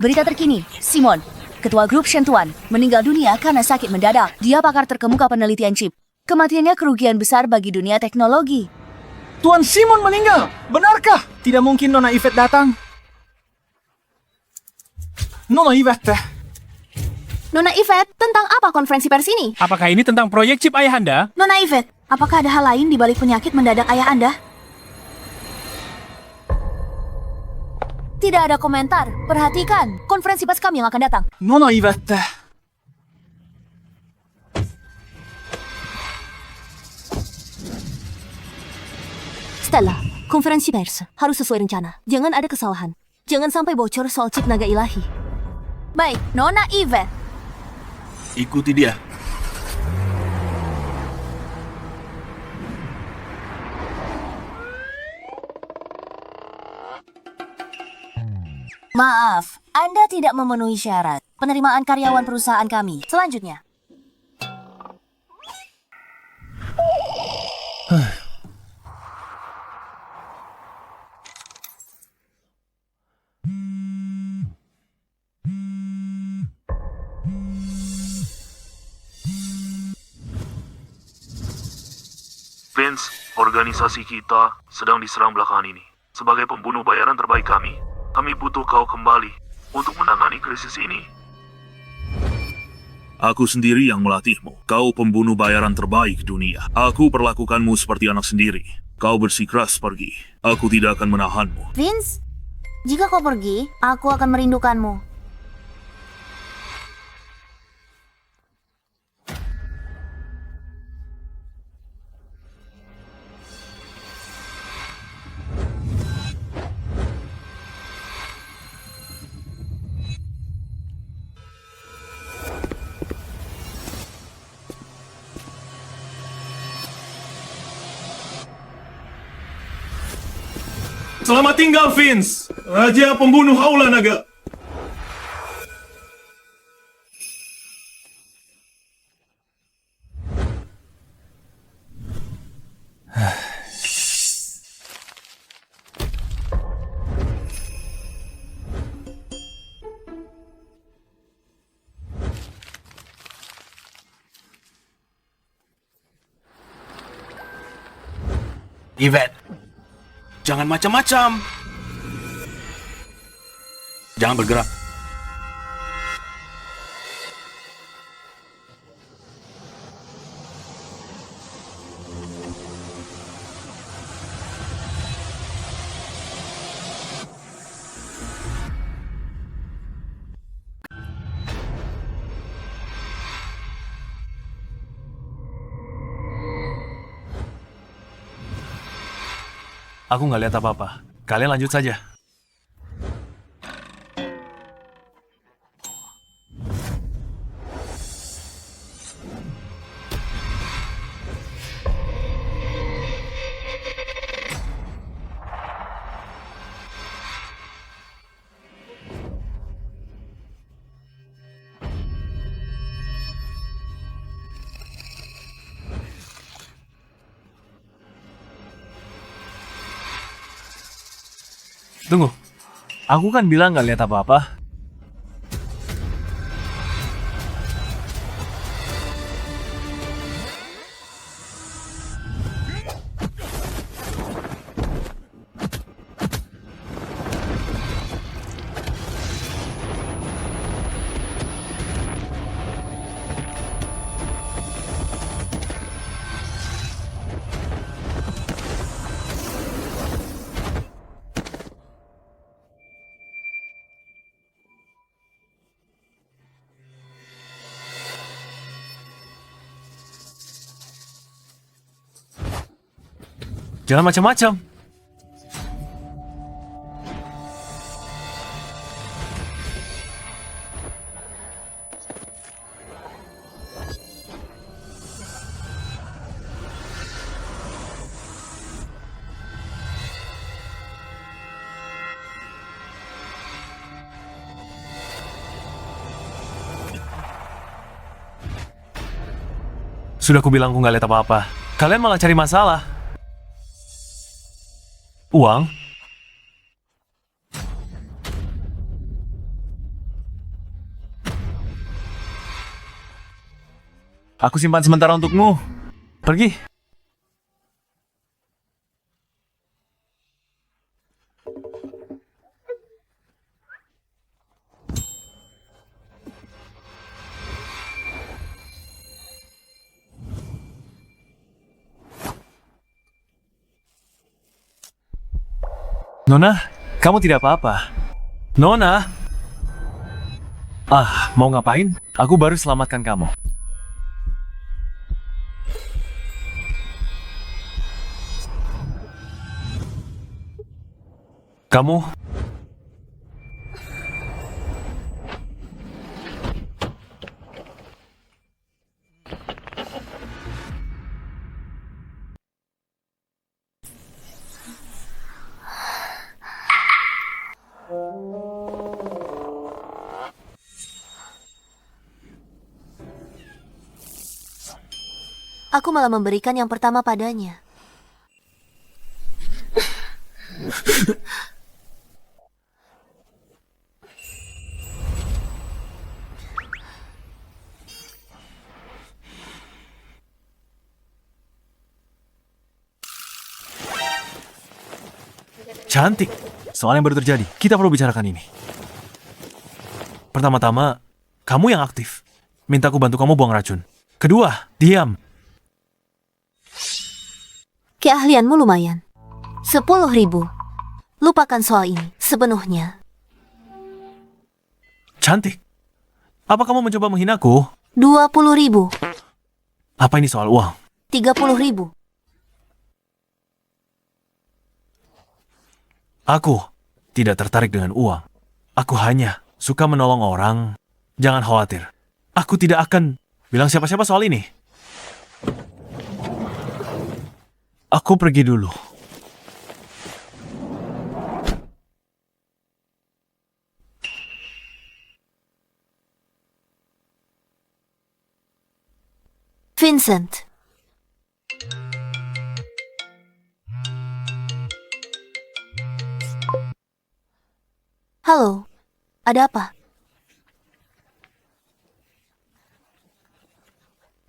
Berita terkini, Simon, ketua grup Shentuan, meninggal dunia karena sakit mendadak. Dia pakar terkemuka penelitian chip. Kematiannya kerugian besar bagi dunia teknologi. Tuan Simon meninggal! Benarkah? Tidak mungkin Nona Yvette datang. Nona Yvette. Nona Yvette, tentang apa konferensi pers ini? Apakah ini tentang proyek chip ayah Anda? Nona Yvette, apakah ada hal lain di balik penyakit mendadak ayah Anda? Tidak ada komentar. Perhatikan, konferensi pers kami yang akan datang. Nona Yvette. Stella, konferensi pers harus sesuai rencana. Jangan ada kesalahan. Jangan sampai bocor soal chip naga ilahi. Baik, Nona Yvette. Ikuti dia. Maaf, Anda tidak memenuhi syarat penerimaan karyawan perusahaan kami. Selanjutnya. Vince, organisasi kita sedang diserang belakangan ini. Sebagai pembunuh bayaran terbaik kami butuh kau kembali untuk menangani krisis ini. Aku sendiri yang melatihmu. Kau pembunuh bayaran terbaik dunia. Aku perlakukanmu seperti anak sendiri. Kau bersikeras pergi. Aku tidak akan menahanmu. Vince, jika kau pergi, aku akan merindukanmu. Selamat tinggal, Vince! Raja pembunuh Aula Naga! Yvette, jangan macam-macam. Jangan bergerak. Aku nggak lihat apa-apa. Kalian lanjut saja. Tunggu, aku kan bilang nggak lihat apa-apa. Jangan macam-macam. Sudah aku bilang aku nggak lihat apa-apa. Kalian malah cari masalah. Uang? Aku simpan sementara untukmu. Pergi. Nona, kamu tidak apa-apa. Nona! Ah, mau ngapain? Aku baru selamatkan kamu. Kamu... Aku malah memberikan yang pertama padanya. Cantik. Soal yang baru terjadi, kita perlu bicarakan ini. Pertama-tama, kamu yang aktif. Minta aku bantu kamu buang racun. Kedua, diam. Keahlianmu lumayan. 10.000. Lupakan soal ini sepenuhnya. Cantik. Apa kamu mencoba menghinaku? 20.000. Apa ini soal uang? 30.000. Aku tidak tertarik dengan uang. Aku hanya suka menolong orang. Jangan khawatir. Aku tidak akan bilang siapa-siapa soal ini. Aku pergi dulu. Vincent. Halo, ada apa?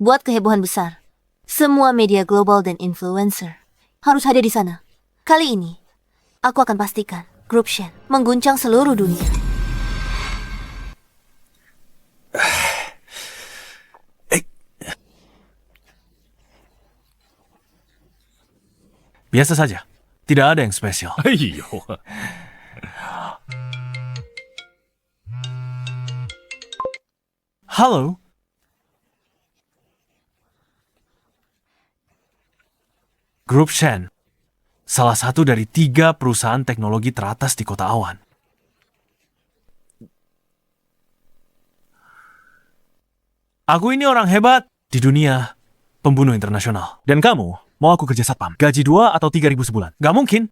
Buat kehebohan besar. Semua media global dan influencer harus hadir di sana. Kali ini, aku akan pastikan grup Shen mengguncang seluruh dunia. Biasa saja. Tidak ada yang spesial. Ayo. Halo? Grup Shen, salah satu dari 3 perusahaan teknologi teratas di Kota Awan. Aku ini orang hebat di dunia pembunuh internasional. Dan kamu, mau aku kerja satpam? Gaji 2 atau 3.000 sebulan? Gak mungkin.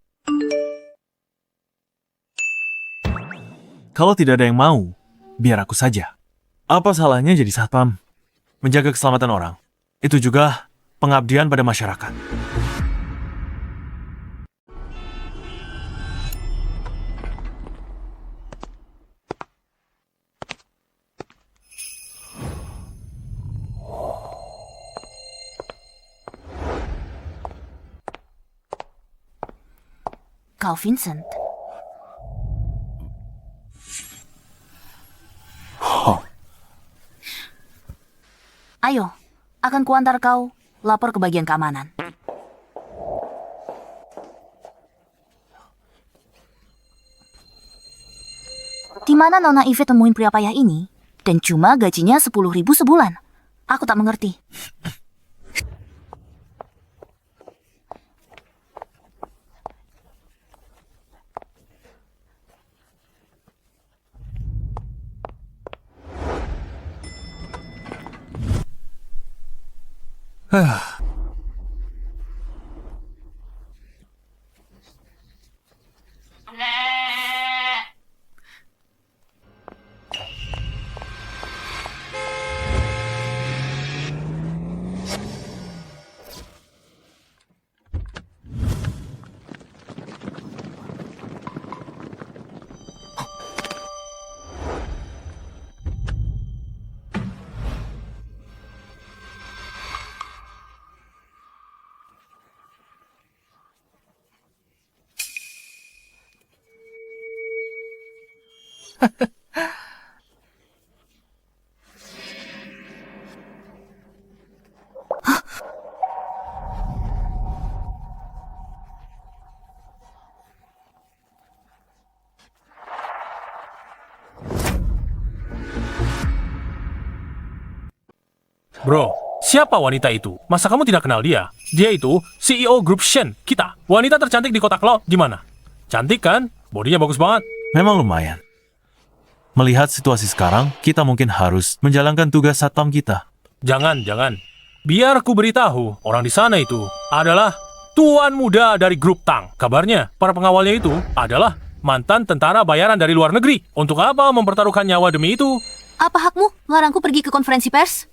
Kalau tidak ada yang mau, biar aku saja. Apa salahnya jadi satpam? Menjaga keselamatan orang. Itu juga pengabdian pada masyarakat. Kau Vincent. Ayo, akan kuantar kau lapor ke bagian keamanan. Di mana Nona Yvette temuin pria payah ini? Dan cuma gajinya 10.000 sebulan. Aku tak mengerti. Bro, siapa wanita itu? Masa kamu tidak kenal dia? Dia itu CEO grup Shen kita. Wanita tercantik di kotak lo, gimana? Cantik kan? Bodinya bagus banget. Memang lumayan. Melihat situasi sekarang, kita mungkin harus menjalankan tugas satpam kita. Jangan. Biar ku beritahu, orang di sana itu adalah tuan muda dari grup Tang. Kabarnya, para pengawalnya itu adalah mantan tentara bayaran dari luar negeri. Untuk apa mempertaruhkan nyawa demi itu? Apa hakmu melarangku pergi ke konferensi pers?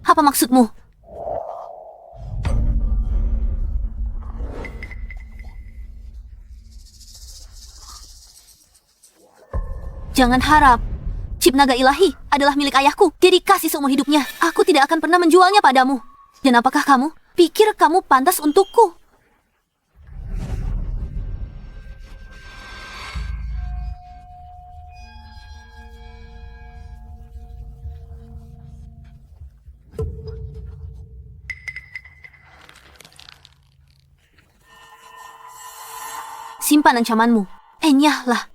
Apa maksudmu? Jangan harap. Chip naga ilahi adalah milik ayahku. Dia dikasih seumur hidupnya. Aku tidak akan pernah menjualnya padamu. Dan apakah kamu pikir kamu pantas untukku? Simpan ancamanmu. Enyahlah.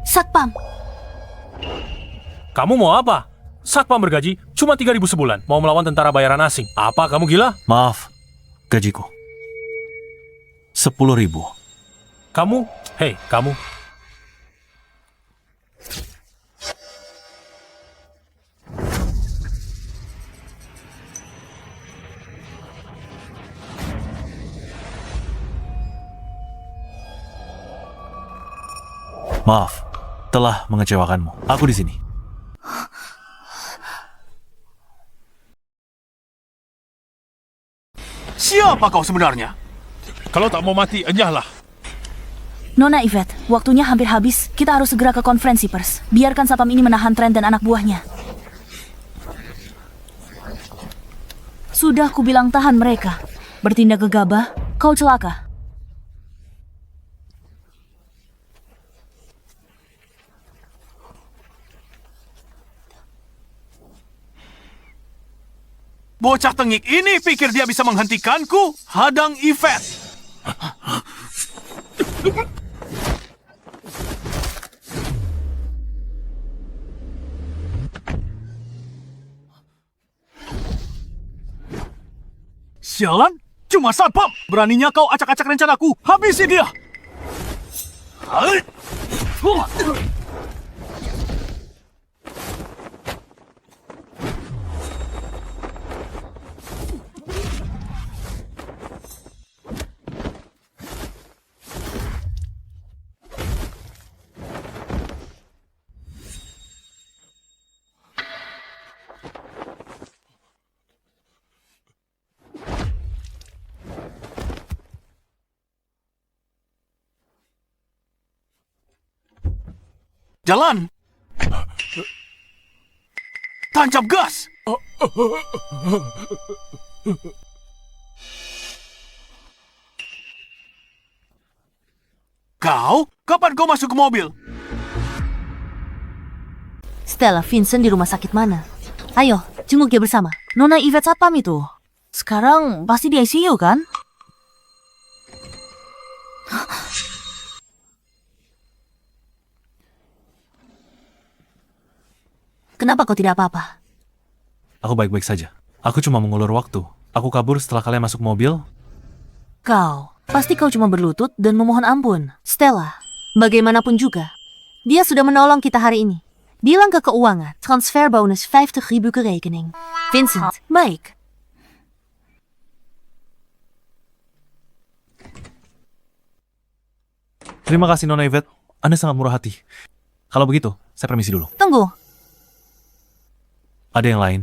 Satpam. Kamu mau apa? Satpam bergaji cuma 3.000 sebulan. Mau melawan tentara bayaran asing. Apa kamu gila? Maaf, gajiku 10.000. Kamu? Hei, kamu. Maaf, telah mengecewakanmu. Aku di sini. Siapa kau sebenarnya? Kalau tak mau mati, enyahlah. Nona Yvette, waktunya hampir habis. Kita harus segera ke konferensi pers. Biarkan satpam ini menahan Trent dan anak buahnya. Sudah kubilang tahan mereka. Bertindak gegabah, kau celaka. Bocah tengik ini pikir dia bisa menghentikanku? Hadang Yvette. Sialan, cuma satpam. Beraninya kau acak-acak rencanaku. Habisi dia. Jalan! Tancap gas! Kau? Kapan kau masuk ke mobil? Stella, Vincent di rumah sakit mana? Ayo, jenguk dia bersama. Nona Yvette satpam itu. Sekarang pasti di ICU kan? Kenapa kau tidak apa-apa? Aku baik-baik saja. Aku cuma mengulur waktu. Aku kabur setelah kalian masuk mobil. Pasti kau cuma berlutut dan memohon ampun. Stella, bagaimanapun juga, dia sudah menolong kita hari ini. Bilang ke keuangan, transfer bonus 50.000 ke rekening. Vincent, baik. Terima kasih Nona Yvette. Anda sangat murah hati. Kalau begitu, saya permisi dulu. Tunggu, Ada yang lain,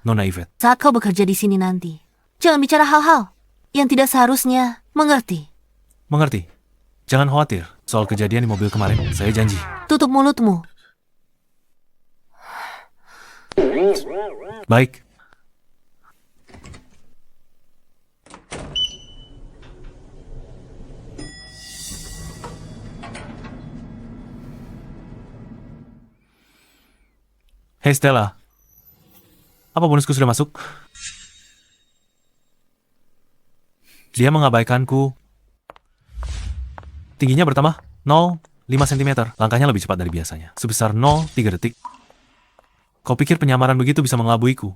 Nona Yvette. saat kau bekerja di sini nanti, jangan bicara hal-hal yang tidak seharusnya, mengerti? Mengerti? Jangan khawatir soal kejadian di mobil kemarin. Saya janji. Tutup mulutmu. Baik. Hei Stella, apa bonusku sudah masuk? Dia mengabaikanku. Tingginya bertambah 0,5 cm. Langkahnya lebih cepat dari biasanya, sebesar 0,3 detik. Kau pikir penyamaran begitu bisa mengelabuiku?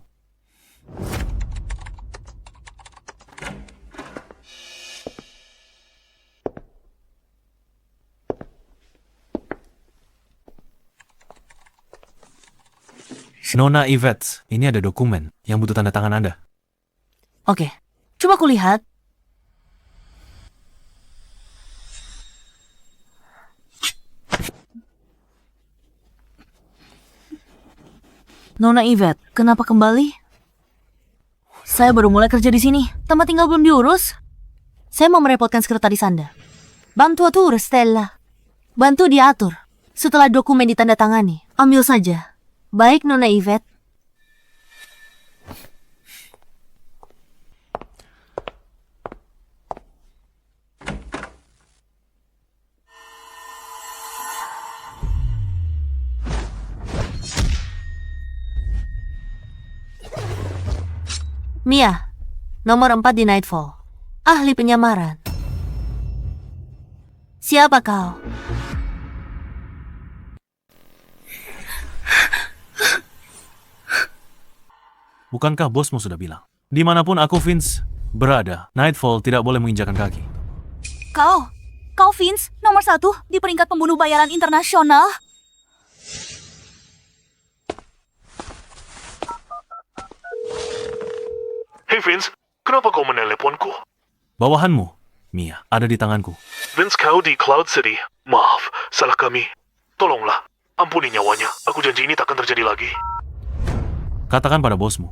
Nona Yvette, ini ada dokumen yang butuh tanda tangan Anda. Oke, coba kulihat. Nona Yvette, kenapa kembali? Saya baru mulai kerja di sini. Tempat tinggal belum diurus. Saya mau merepotkan sekretaris Anda. Bantu atur, Stella. Bantu diatur. Setelah dokumen ditandatangani, ambil saja. Baik, Nona Yvette. Mia, nomor 4 di Nightfall. Ahli penyamaran. Siapa kau? Bukankah bosmu sudah bilang? Dimanapun aku, Vince, berada, Nightfall tidak boleh menginjakan kaki. Kau Vince, nomor 1 di peringkat pembunuh bayaran internasional. Hey Vince, kenapa kau meneleponku? Bawahanmu, Mia, ada di tanganku. Vince, kau di Cloud City. Maaf, salah kami. Tolonglah, ampuni nyawanya. Aku janji ini takkan terjadi lagi. Katakan pada bosmu,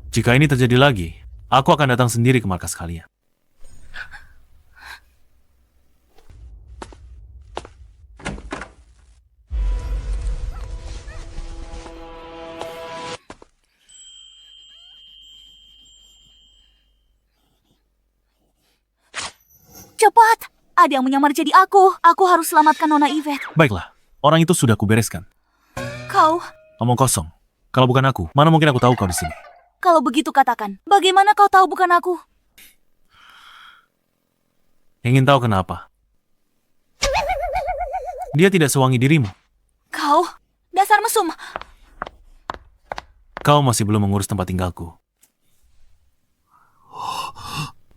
jika ini terjadi lagi, aku akan datang sendiri ke markas kalian. Cepat, ada yang menyamar jadi aku. Aku harus selamatkan Nona Yvette. Baiklah, orang itu sudah kubereskan. Kau, Omong kosong. Kalau bukan aku, mana mungkin aku tahu kau di sini? kalau begitu katakan, bagaimana kau tahu bukan aku? Ingin tahu kenapa? Dia tidak sewangi dirimu. Kau, dasar mesum. Kau masih belum mengurus tempat tinggalku.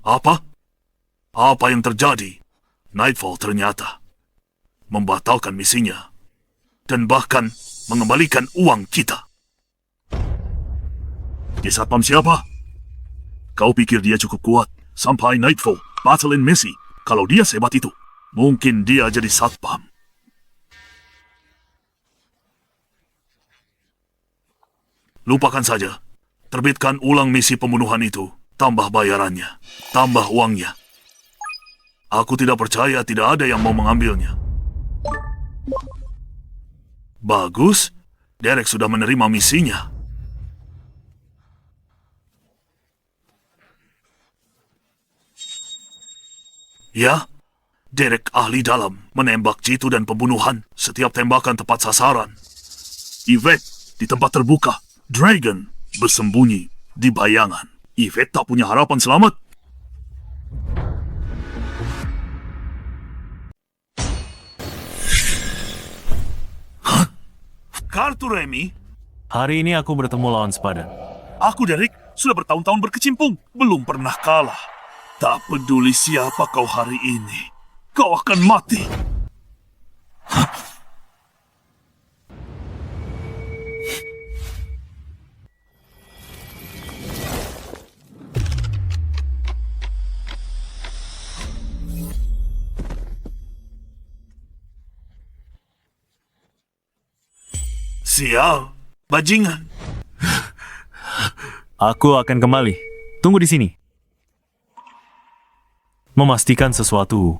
Apa? Apa yang terjadi? Nightfall ternyata membatalkan misinya dan bahkan mengembalikan uang kita. Dia satpam siapa? Kau pikir dia cukup kuat sampai Nightfall batalin misi? Kalau dia sehebat itu, mungkin dia jadi satpam. Lupakan saja. Terbitkan ulang misi pembunuhan itu. Tambah bayarannya. Tambah uangnya. Aku tidak percaya tidak ada yang mau mengambilnya. Bagus. Derek sudah menerima misinya. Ya, Derek ahli dalam menembak jitu dan pembunuhan. Setiap tembakan tepat sasaran. Yvette di tempat terbuka. Dragon bersembunyi di bayangan. Yvette tak punya harapan selamat. Hah? Kartu Remi? Hari ini aku bertemu lawan sepadan. Aku, Derek, sudah bertahun-tahun berkecimpung. Belum pernah kalah. Tak peduli siapa kau hari ini. Kau akan mati. Sial, bajingan. Aku akan kembali. Tunggu di sini. Memastikan sesuatu.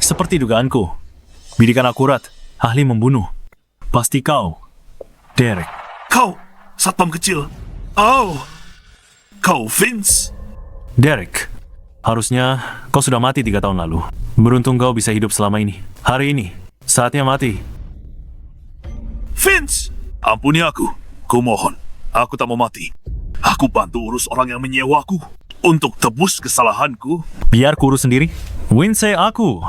Seperti dugaanku. Bidikan akurat. Ahli membunuh. Pasti kau, Derek. Kau, satpam kecil. Oh, Kau, Vince? Derek, harusnya kau sudah mati 3 tahun lalu. Beruntung kau bisa hidup selama ini. Hari ini, saatnya mati. Vince! Ampuni aku. Kumohon, aku tak mau mati. Aku bantu urus orang yang menyewaku. Untuk tebus kesalahanku. Biar ku urus sendiri. Vince aku.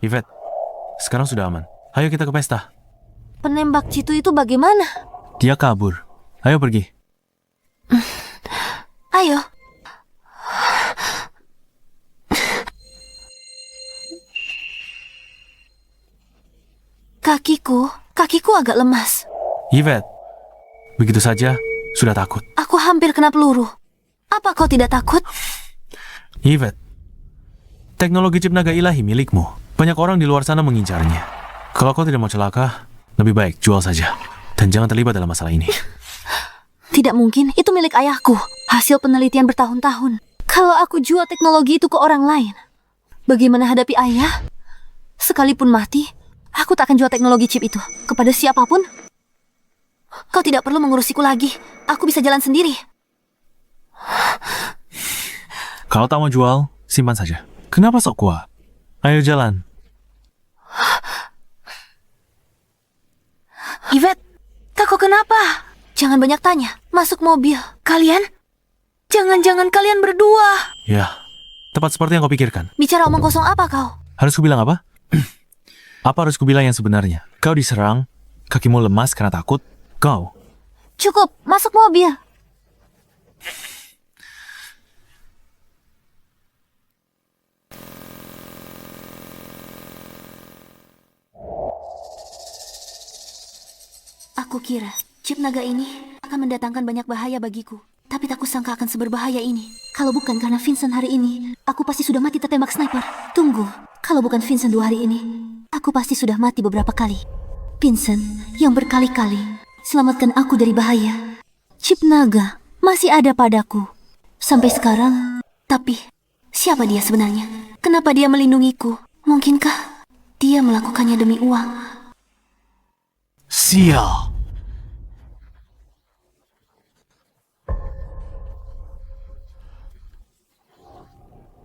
Yvette, sekarang sudah aman. Ayo kita ke pesta. Penembak jitu itu bagaimana? Dia kabur. Ayo pergi. Ayo. Kakiku agak lemas. Yvette, begitu saja sudah takut. Aku hampir kena peluru. Apa kau tidak takut? Yvette, teknologi chip naga ilahi milikmu. Banyak orang di luar sana mengincarnya. Kalau kau tidak mau celaka, lebih baik jual saja. Dan jangan terlibat dalam masalah ini. Tidak mungkin, itu milik ayahku. Hasil penelitian bertahun-tahun. Kalau aku jual teknologi itu ke orang lain, bagaimana hadapi ayah? Sekalipun mati, aku tak akan jual teknologi chip itu kepada siapapun. Kau tidak perlu mengurusiku lagi. Aku bisa jalan sendiri. Kalau tak mau jual, simpan saja. Kenapa sok kuat? Ayo jalan. Yvette, kakak kenapa? Jangan banyak tanya. Masuk mobil. Kalian? Jangan-jangan kalian berdua. Ya, tepat seperti yang kau pikirkan. Bicara omong kosong apa kau? Harus kubilang apa? Apa harus kubilang yang sebenarnya? Kau diserang, kakimu lemas karena takut. Kau. Cukup, masuk mobil. Aku kira chip naga ini akan mendatangkan banyak bahaya bagiku. Tapi tak kusangka akan seberbahaya ini. Kalau bukan karena Vincent hari ini, aku pasti sudah mati tertembak sniper. Tunggu, kalau bukan Vincent 2 hari ini, aku pasti sudah mati beberapa kali. Vincent yang berkali-kali selamatkan aku dari bahaya. Chip naga masih ada padaku sampai sekarang. Tapi siapa dia sebenarnya? Kenapa dia melindungiku? Mungkinkah dia melakukannya demi uang? Sial.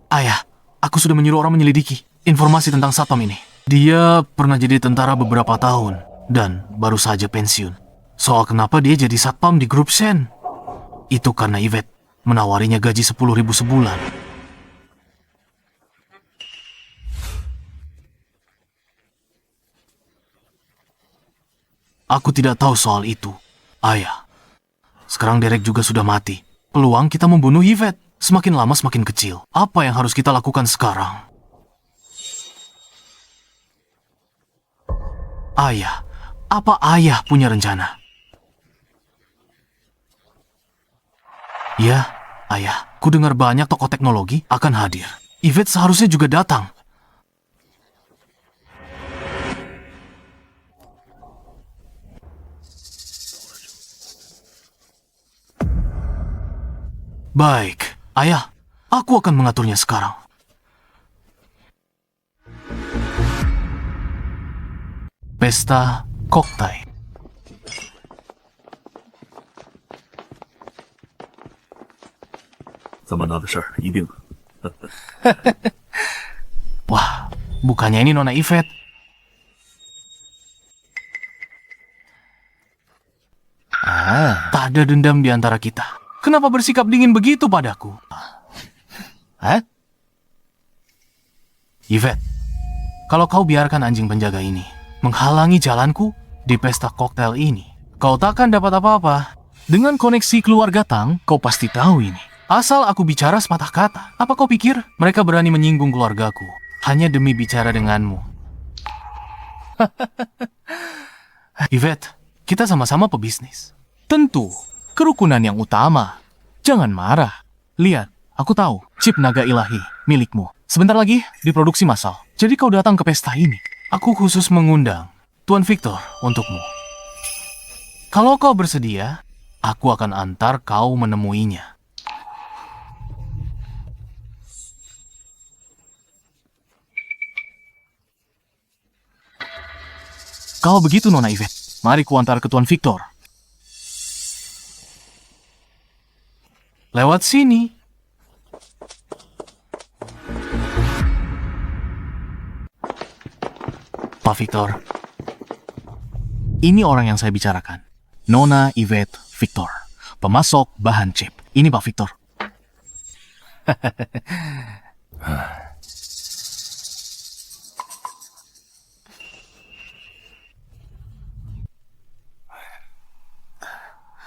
Ayah, aku sudah menyuruh orang menyelidiki informasi tentang Satpam ini. Dia pernah jadi tentara beberapa tahun dan baru saja pensiun. Soal kenapa dia jadi Satpam di grup Shen, itu karena Yvette menawarinya gaji 10.000 sebulan. Aku tidak tahu soal itu, ayah. Sekarang Derek juga sudah mati. Peluang kita membunuh Yvette semakin lama semakin kecil. Apa yang harus kita lakukan sekarang? Ayah, apa ayah punya rencana? Ya, ayah, ku dengar banyak tokoh teknologi akan hadir. Yvette seharusnya juga datang. Baik, ayah, aku akan mengaturnya sekarang. Pesta koktai. Wah, bukannya ini Nona Yvette. Tak ada dendam di antara kita. Kenapa bersikap dingin begitu padaku? Hah? Yvette, kalau kau biarkan anjing penjaga ini menghalangi jalanku di pesta koktail ini, kau takkan dapat apa-apa. Dengan koneksi keluarga Tang, kau pasti tahu ini. Asal aku bicara sepatah kata, apa kau pikir mereka berani menyinggung keluargaku hanya demi bicara denganmu? Yvette, kita sama-sama pebisnis. Tentu, kerukunan yang utama. Jangan marah. Lihat, aku tahu chip naga ilahi milikmu sebentar lagi diproduksi massal. Jadi kau datang ke pesta ini. Aku khusus mengundang Tuan Victor untukmu. Kalau kau bersedia, aku akan antar kau menemuinya. Kalau begitu, Nona Yvette, mari kuantar ke Tuan Victor. Lewat sini. Pak Victor, ini orang yang saya bicarakan. Nona Yvette Victor, pemasok bahan chip. Ini Pak Victor.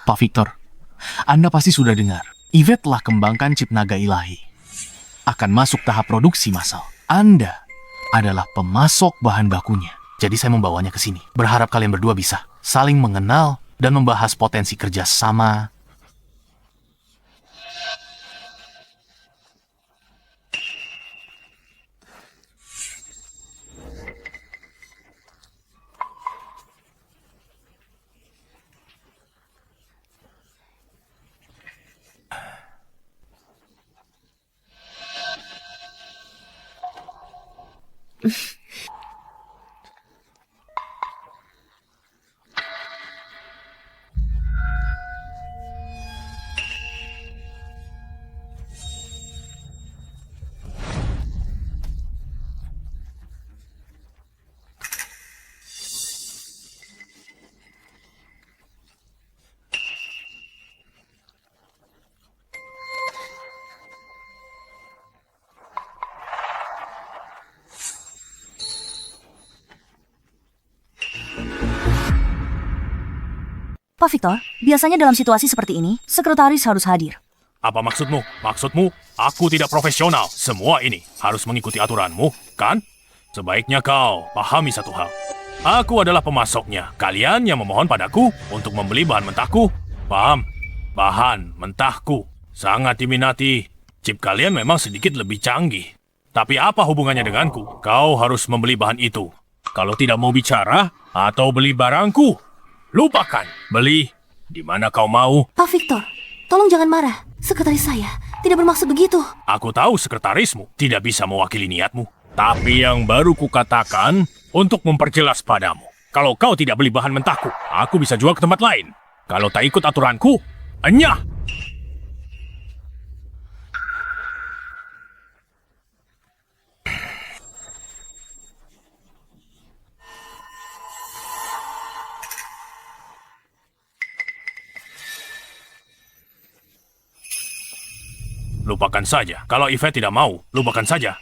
Pak Victor, Anda pasti sudah dengar. Yvette telah kembangkan chip naga ilahi. Akan masuk tahap produksi massal. Anda adalah pemasok bahan bakunya. Jadi saya membawanya ke sini. Berharap kalian berdua bisa saling mengenal dan membahas potensi kerjasama. Pak Victor, biasanya dalam situasi seperti ini, sekretaris harus hadir. Apa maksudmu? Maksudmu, aku tidak profesional. Semua ini harus mengikuti aturanmu, kan? Sebaiknya kau pahami satu hal. Aku adalah pemasoknya. Kalian yang memohon padaku untuk membeli bahan mentahku. Paham? Bahan mentahku. Sangat diminati. Chip kalian memang sedikit lebih canggih. Tapi apa hubungannya denganku? Kau harus membeli bahan itu. Kalau tidak mau bicara atau beli barangku, lupakan. Beli di mana kau mau. Pak Victor, tolong jangan marah. Sekretaris saya tidak bermaksud begitu. Aku tahu sekretarismu tidak bisa mewakili niatmu. Tapi yang baru kukatakan untuk memperjelas padamu. Kalau kau tidak beli bahan mentahku, aku bisa jual ke tempat lain. Kalau tak ikut aturanku, enyah! Lupakan saja. Kalau Yvette tidak mau, lupakan saja.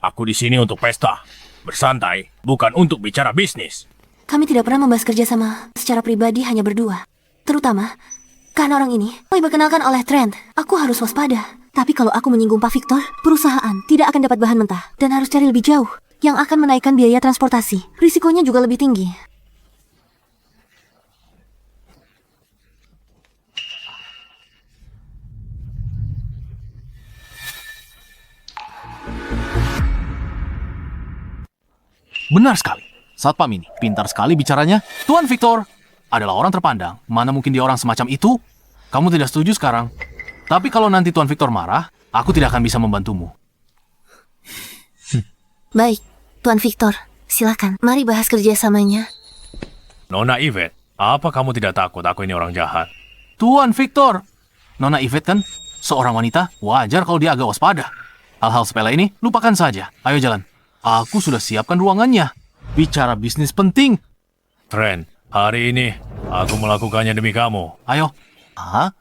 Aku di sini untuk pesta, bersantai, bukan untuk bicara bisnis. Kami tidak pernah membahas kerjasama secara pribadi hanya berdua. Terutama karena orang ini diperkenalkan oleh Trent. Aku harus waspada. Tapi kalau aku menyinggung Pak Victor, perusahaan tidak akan dapat bahan mentah dan harus cari lebih jauh yang akan menaikkan biaya transportasi. Risikonya juga lebih tinggi. Benar sekali. Satpam ini pintar sekali bicaranya. Tuan Victor adalah orang terpandang. Mana mungkin dia orang semacam itu? Kamu tidak setuju sekarang. Tapi kalau nanti Tuan Victor marah, aku tidak akan bisa membantumu. Baik, Tuan Victor. Silakan. Mari bahas kerjasamanya. Nona Yvette, apa kamu tidak takut aku ini orang jahat? Tuan Victor, Nona Yvette kan seorang wanita. Wajar kalau dia agak waspada. Hal-hal sepele ini lupakan saja. Ayo jalan. Aku sudah siapkan ruangannya. Bicara bisnis penting. Trent, hari ini aku melakukannya demi kamu. Ayo. Hah?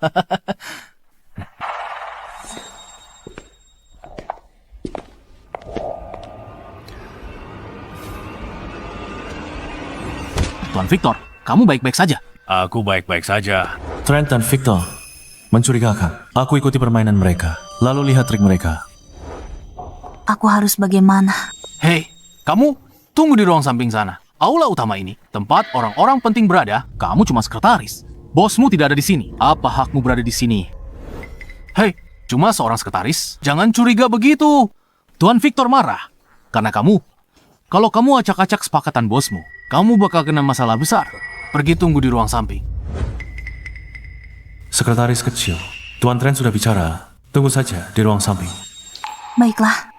Tuan Victor, kamu baik-baik saja. Aku baik-baik saja. Trent dan Victor mencurigakan. Aku ikuti permainan mereka, lalu lihat trik mereka. Aku harus bagaimana? Hei, kamu tunggu di ruang samping sana. Aula utama ini, tempat orang-orang penting berada, kamu cuma sekretaris. Bosmu tidak ada di sini. Apa hakmu berada di sini? Hei, cuma seorang sekretaris. Jangan curiga begitu. Tuan Victor marah. Karena kamu. Kalau kamu acak-acak kesepakatan bosmu, kamu bakal kena masalah besar. Pergi tunggu di ruang samping. Sekretaris kecil, Tuan Trent sudah bicara. Tunggu saja di ruang samping. Baiklah.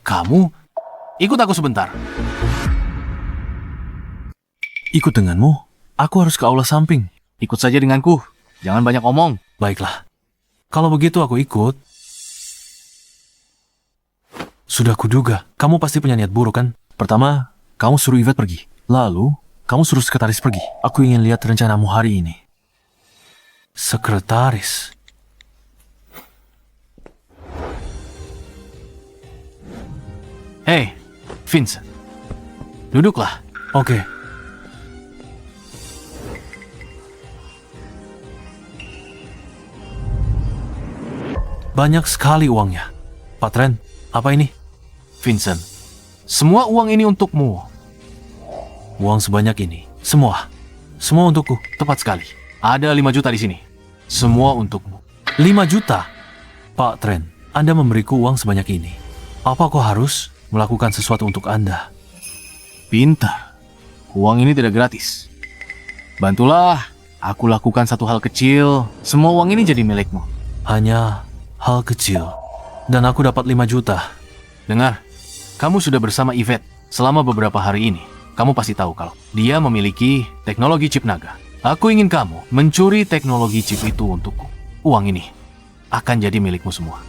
Kamu? Ikut aku sebentar. Ikut denganmu? Aku harus ke aula samping. Ikut saja denganku. Jangan banyak omong. Baiklah. Kalau begitu aku ikut. Sudah kuduga, kamu pasti punya niat buruk kan? Pertama, kamu suruh Yvette pergi. Lalu, kamu suruh sekretaris pergi. Aku ingin lihat rencanamu hari ini. Sekretaris? Hei, Vincent. Duduklah. Oke. Banyak sekali uangnya. Pak Trent, apa ini? Vincent, semua uang ini untukmu. Uang sebanyak ini. Semua. Semua untukku. Tepat sekali. Ada 5 juta di sini. Semua untukmu. 5 juta? Pak Trent, Anda memberiku uang sebanyak ini. Apa kau harus melakukan sesuatu untuk Anda? Pintar. Uang ini tidak gratis. Bantulah. Aku lakukan satu hal kecil. Semua uang ini jadi milikmu. Hanya hal kecil. Dan aku dapat 5 juta. Dengar, kamu sudah bersama Yvette selama beberapa hari ini. Kamu pasti tahu kalau dia memiliki teknologi chip naga. Aku ingin kamu mencuri teknologi chip itu untukku. Uang ini akan jadi milikmu semua.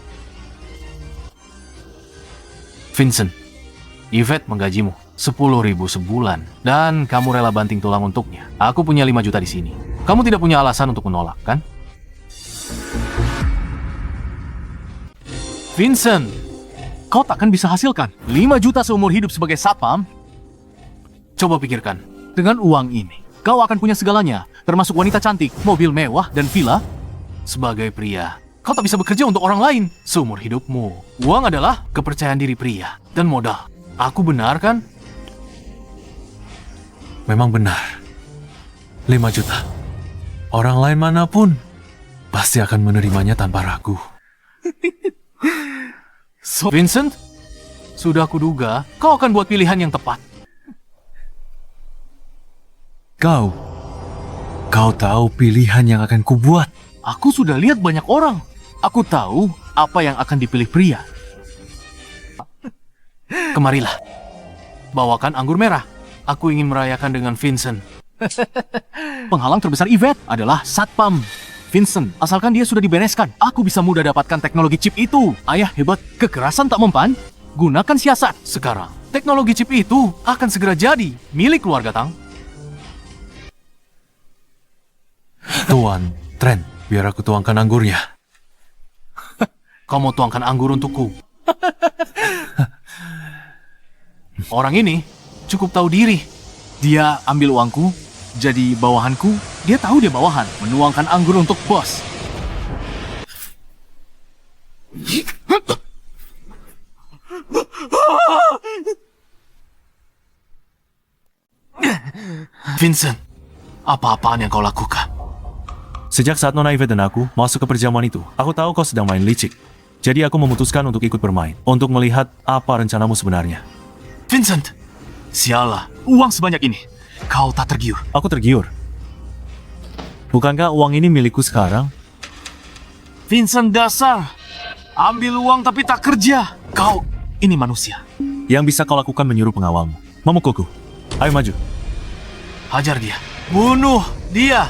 Vincent, Yvette menggajimu 10.000 sebulan dan kamu rela banting tulang untuknya. Aku punya 5 juta di sini. Kamu tidak punya alasan untuk menolak, kan? Vincent, kau takkan bisa hasilkan 5 juta seumur hidup sebagai satpam? Coba pikirkan, dengan uang ini, kau akan punya segalanya, termasuk wanita cantik, mobil mewah, dan villa. Sebagai pria, kau tak bisa bekerja untuk orang lain seumur hidupmu. Uang adalah kepercayaan diri pria dan modal. Aku benar kan? Memang benar. 5 juta. Orang lain manapun pasti akan menerimanya tanpa ragu. Vincent, sudah kuduga kau akan buat pilihan yang tepat. Kau tahu pilihan yang akan kubuat. Aku sudah lihat banyak orang. Aku tahu apa yang akan dipilih pria. Kemarilah. Bawakan anggur merah. Aku ingin merayakan dengan Vincent. Penghalang terbesar Yvette adalah satpam. Vincent, asalkan dia sudah dibereskan, aku bisa mudah dapatkan teknologi chip itu. Ayah hebat, kekerasan tak mempan. Gunakan siasat. Sekarang, teknologi chip itu akan segera jadi milik keluarga Tang. Tuan Trent, biar aku tuangkan anggurnya. Kau mau tuangkan anggur untukku? Orang ini cukup tahu diri. Dia ambil uangku, jadi bawahanku. Dia tahu dia bawahan, menuangkan anggur untuk bos. Vincent, apa-apaan yang kau lakukan? Sejak saat Nona Yvette dan aku masuk ke perjamuan itu, aku tahu kau sedang main licik. Jadi aku memutuskan untuk ikut bermain, untuk melihat apa rencanamu sebenarnya. Vincent, sialah, uang sebanyak ini. Kau tak tergiur. Aku tergiur. Bukankah uang ini milikku sekarang? Vincent dasar, ambil uang tapi tak kerja. Kau ini manusia. Yang bisa kau lakukan menyuruh pengawalmu memukulku. Ayo maju. Hajar dia. Bunuh dia.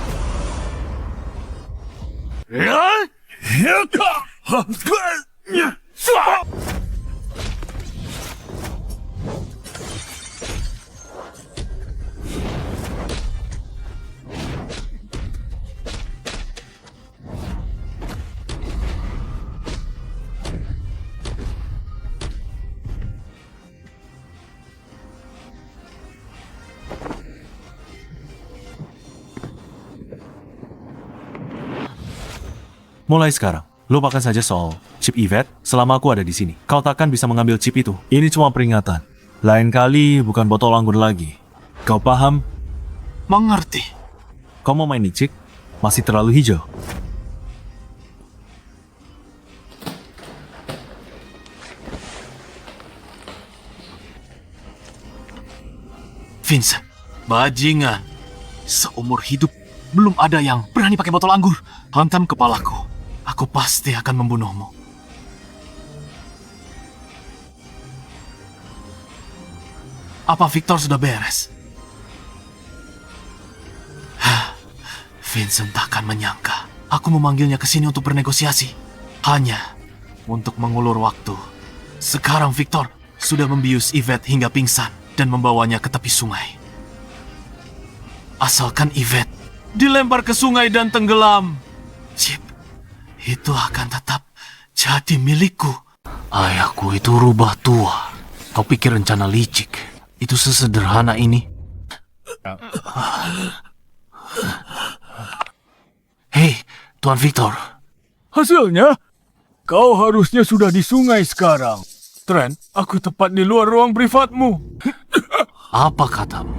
Mulai sekarang, lupakan saja soal chip Yvette selama aku ada di sini. Kau takkan bisa mengambil chip itu. Ini cuma peringatan. Lain kali bukan botol anggur lagi. Kau paham? Mengerti. Kau mau main licik? Masih terlalu hijau. Vincent, Bajingan. Seumur hidup belum ada yang berani pakai botol anggur. Hantam kepalaku. Aku pasti akan membunuhmu. Apa Victor sudah beres? Vincent takkan menyangka aku memanggilnya ke sini untuk bernegosiasi. Hanya untuk mengulur waktu. Sekarang Victor sudah membius Yvette hingga pingsan dan membawanya ke tepi sungai. Asalkan Yvette dilempar ke sungai dan tenggelam, Chip itu akan tetap jadi milikku. Ayahku itu rubah tua. Kau pikir rencana licik itu sesederhana ini? Hei, Tuan Victor. Hasilnya, kau harusnya sudah di sungai sekarang. Trent, aku tepat di luar ruang privatmu. Apa katamu?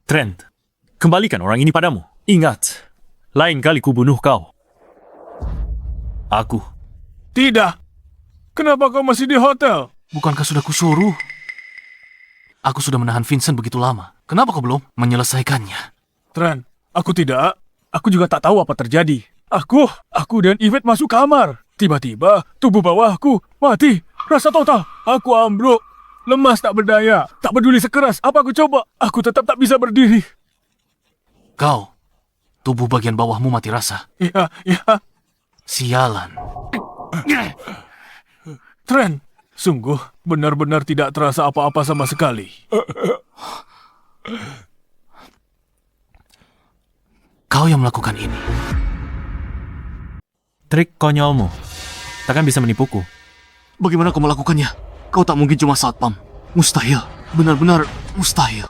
Trent, kembalikan orang ini padamu. Ingat, lain kali kubunuh kau. Aku. Tidak. Kenapa kau masih di hotel? Bukankah sudah kusuruh? Aku sudah menahan Vincent begitu lama. Kenapa kau belum menyelesaikannya? Trent, aku tidak. Aku juga tak tahu apa terjadi. Aku dan Yvette masuk kamar. Tiba-tiba, tubuh bawahku mati. Rasa total. Aku ambruk. Lemas tak berdaya. Tak peduli sekeras apa aku coba. Aku tetap tak bisa berdiri. Kau, tubuh bagian bawahmu mati rasa. Ya. Sialan. Trent, sungguh benar-benar tidak terasa apa-apa sama sekali. Kau yang melakukan ini. Trik konyolmu. Takkan bisa menipuku. Bagaimana kau melakukannya? Kau tak mungkin cuma satpam. Mustahil. Benar-benar mustahil.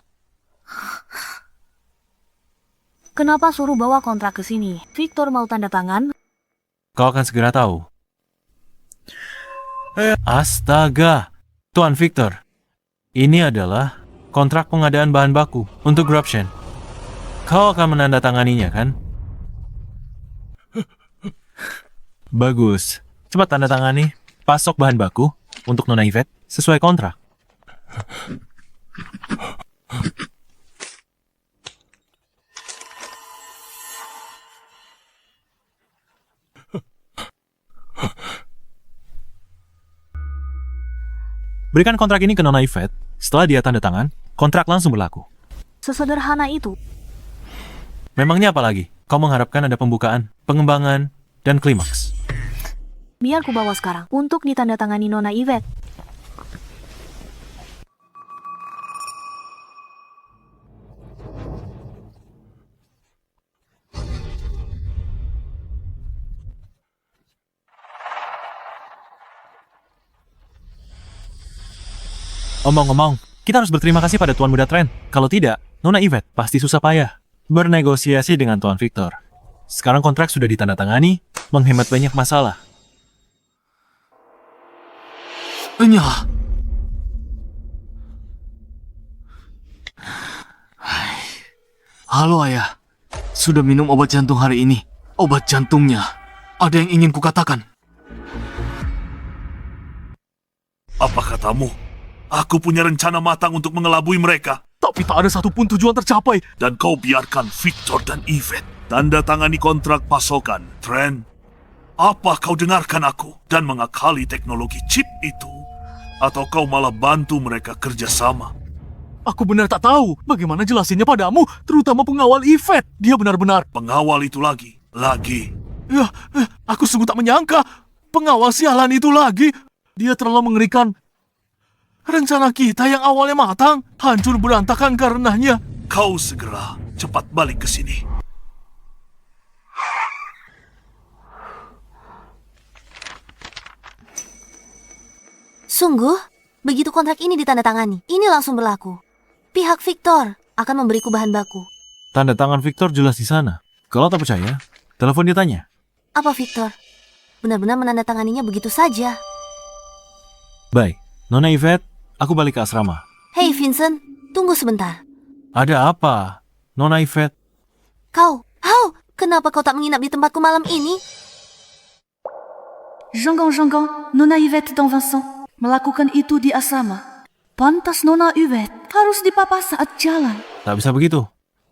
Kenapa suruh bawa kontrak ke sini? Victor mau tanda tangan? Kau akan segera tahu. Astaga, Tuan Victor. Ini adalah kontrak pengadaan bahan baku untuk Grubshen. Kau akan menandatanganinya, kan? Bagus. Cepat tanda tangani. Pasok bahan baku untuk Nona Yvette sesuai kontrak. Berikan kontrak ini ke Nona Yvette. Setelah dia tanda tangan, kontrak langsung berlaku. Sesederhana itu. Memangnya apa lagi? Kau mengharapkan ada pembukaan, pengembangan, dan klimaks. Biar ku bawa sekarang untuk ditandatangani Nona Yvette. Omong-omong, kita harus berterima kasih pada Tuan Muda Trent. Kalau tidak, Nona Yvette pasti susah payah bernegosiasi dengan Tuan Victor. Sekarang kontrak sudah ditandatangani, menghemat banyak masalah. Enyah. Halo ayah. Sudah minum obat jantung hari ini. Obat jantungnya. Ada yang ingin kukatakan. Apa katamu? Aku punya rencana matang untuk mengelabui mereka. Tapi tak ada satupun tujuan tercapai. Dan kau biarkan Victor dan Yvette tanda tangani kontrak pasokan. Trent, apa kau dengarkan aku dan mengakali teknologi chip itu? Atau kau malah bantu mereka kerjasama? Aku benar tak tahu bagaimana jelasinnya padamu, terutama pengawal Yvette. Dia benar-benar... Pengawal itu lagi. Ya, aku sungguh tak menyangka. Pengawal sialan itu lagi. Dia terlalu mengerikan. Rencana kita yang awalnya matang, hancur berantakan karenanya. Kau segera cepat balik ke sini. Sungguh, begitu kontrak ini ditandatangani, ini langsung berlaku. Pihak Victor akan memberiku bahan baku. Tanda tangan Victor jelas di sana. Kalau tak percaya, telepon dia tanya. Apa Victor? Benar-benar menandatanganinya begitu saja. Baik, Nona Yvette, aku balik ke asrama. Hei Vincent, tunggu sebentar. Ada apa, Nona Yvette? Kenapa kau tak menginap di tempatku malam ini? Jangan-jangan Nona Yvette dan Vincent melakukan itu di asrama. Pantas Nona Yvette harus dipapa saat jalan. Tak bisa begitu.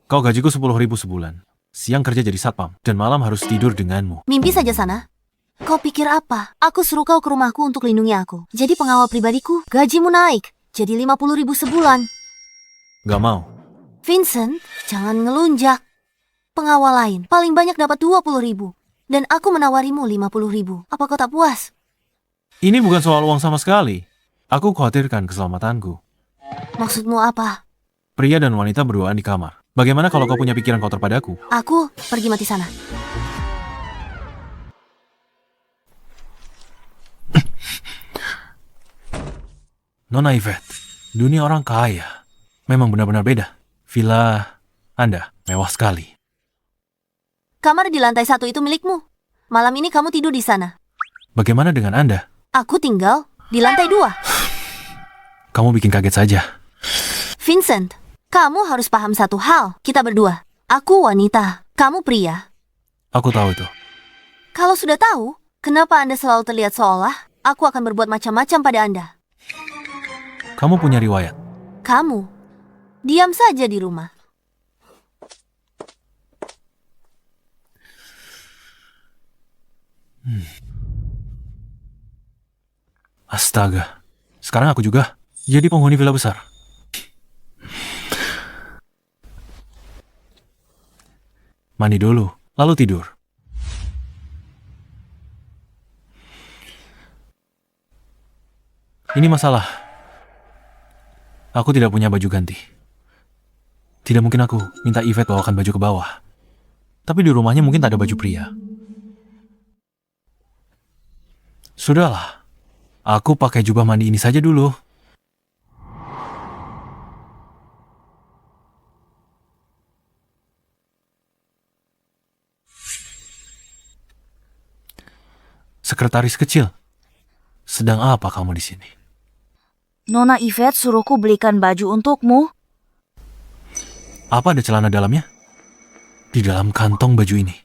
Kau gajiku 10.000 sebulan. Siang kerja jadi satpam, dan malam harus tidur denganmu. Mimpi saja sana. Kau pikir apa? Aku suruh kau ke rumahku untuk lindungi aku. Jadi pengawal pribadiku, gajimu naik. Jadi 50.000 sebulan. Gak mau. Vincent, jangan ngelunjak. Pengawal lain paling banyak dapat 20.000. Dan aku menawarimu 50.000. Apa kau tak puas? Ini bukan soal uang sama sekali. Aku khawatirkan keselamatanku. Maksudmu apa? Pria dan wanita berduaan di kamar. Bagaimana kalau kau punya pikiran kotor padaku? Aku pergi mati sana. Nona Yvette, dunia orang kaya memang benar-benar beda. Villa Anda mewah sekali. Kamar di lantai 1 itu milikmu. Malam ini kamu tidur di sana. Bagaimana dengan Anda? Aku tinggal di lantai 2. Kamu bikin kaget saja. Vincent, kamu harus paham satu hal. Kita berdua. Aku wanita, kamu pria. Aku tahu itu. Kalau sudah tahu, kenapa Anda selalu terlihat seolah aku akan berbuat macam-macam pada Anda? Kamu punya riwayat. Kamu, diam saja di rumah. Astaga. Sekarang aku juga jadi penghuni villa besar. Mandi dulu, lalu tidur. Ini masalah. Aku tidak punya baju ganti. Tidak mungkin aku minta Yvette bawakan baju ke bawah. Tapi di rumahnya mungkin tak ada baju pria. Sudahlah. Aku pakai jubah mandi ini saja dulu. Sekretaris kecil, sedang apa kamu di sini? Nona Yvette suruhku belikan baju untukmu. Apa ada celana dalamnya? Di dalam kantong baju ini.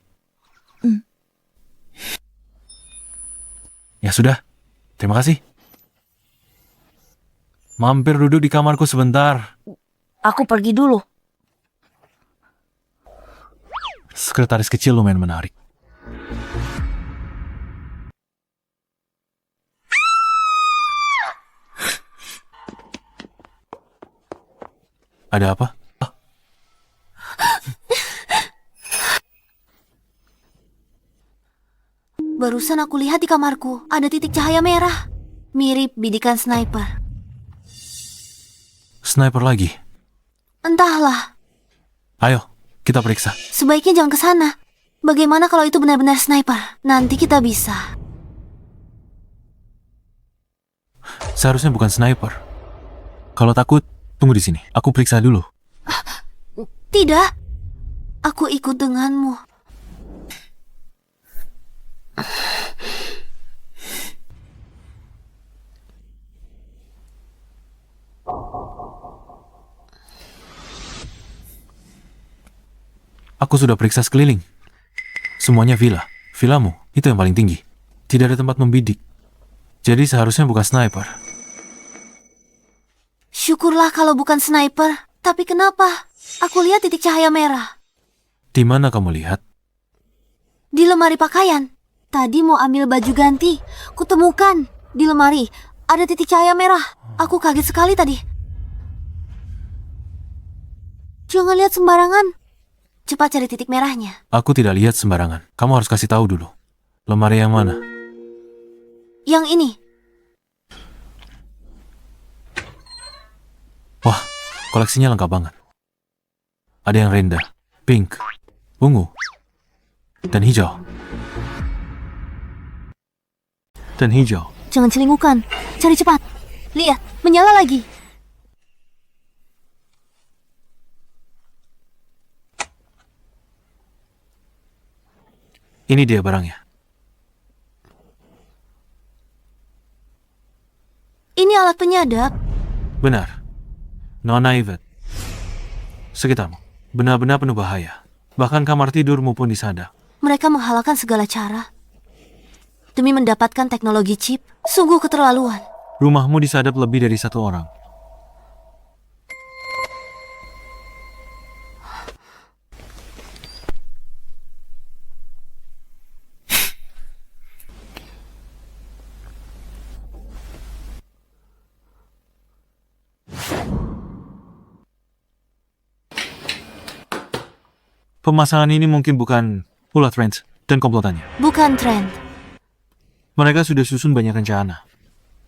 Ya sudah, terima kasih. Mampir duduk di kamarku sebentar. Aku pergi dulu. Sekretaris kecil lumayan menarik. Ada apa? Barusan aku lihat di kamarku, ada titik cahaya merah. Mirip bidikan sniper. Sniper lagi? Entahlah, Ayo, kita periksa. sebaiknya jangan ke sana. Bagaimana kalau itu benar-benar sniper? Nanti kita bisa. Seharusnya bukan sniper. Kalau takut, tunggu di sini. Aku periksa dulu. Tidak, aku ikut denganmu. Aku sudah periksa sekeliling. Semuanya villa. Villamu, itu yang paling tinggi. Tidak ada tempat membidik. Jadi seharusnya bukan sniper. Syukurlah kalau bukan sniper. Tapi kenapa? Aku lihat titik cahaya merah. Di mana kamu lihat? Di lemari pakaian. Tadi mau ambil baju ganti. Kutemukan di lemari ada titik cahaya merah. Aku kaget sekali tadi. Jangan lihat sembarangan. Cepat cari titik merahnya. Aku tidak lihat sembarangan. Kamu harus kasih tahu dulu. Lemari yang mana? Yang ini. Wah, koleksinya lengkap banget. Ada yang rendah, pink, ungu, dan hijau. Dan hijau. Jangan celingukan. Cari cepat. Lihat, menyala lagi. Ini dia barangnya. Ini alat penyadap. Benar. Nona Yvette. Sekitarmu. Benar-benar penuh bahaya. Bahkan kamar tidurmu pun disadap. Mereka menghalalkan segala cara. demi mendapatkan teknologi chip. Sungguh keterlaluan. Rumahmu disadap lebih dari satu orang. Pemasangan ini mungkin bukan ulah Trent dan komplotannya. Bukan Trent. Mereka sudah susun banyak rencana.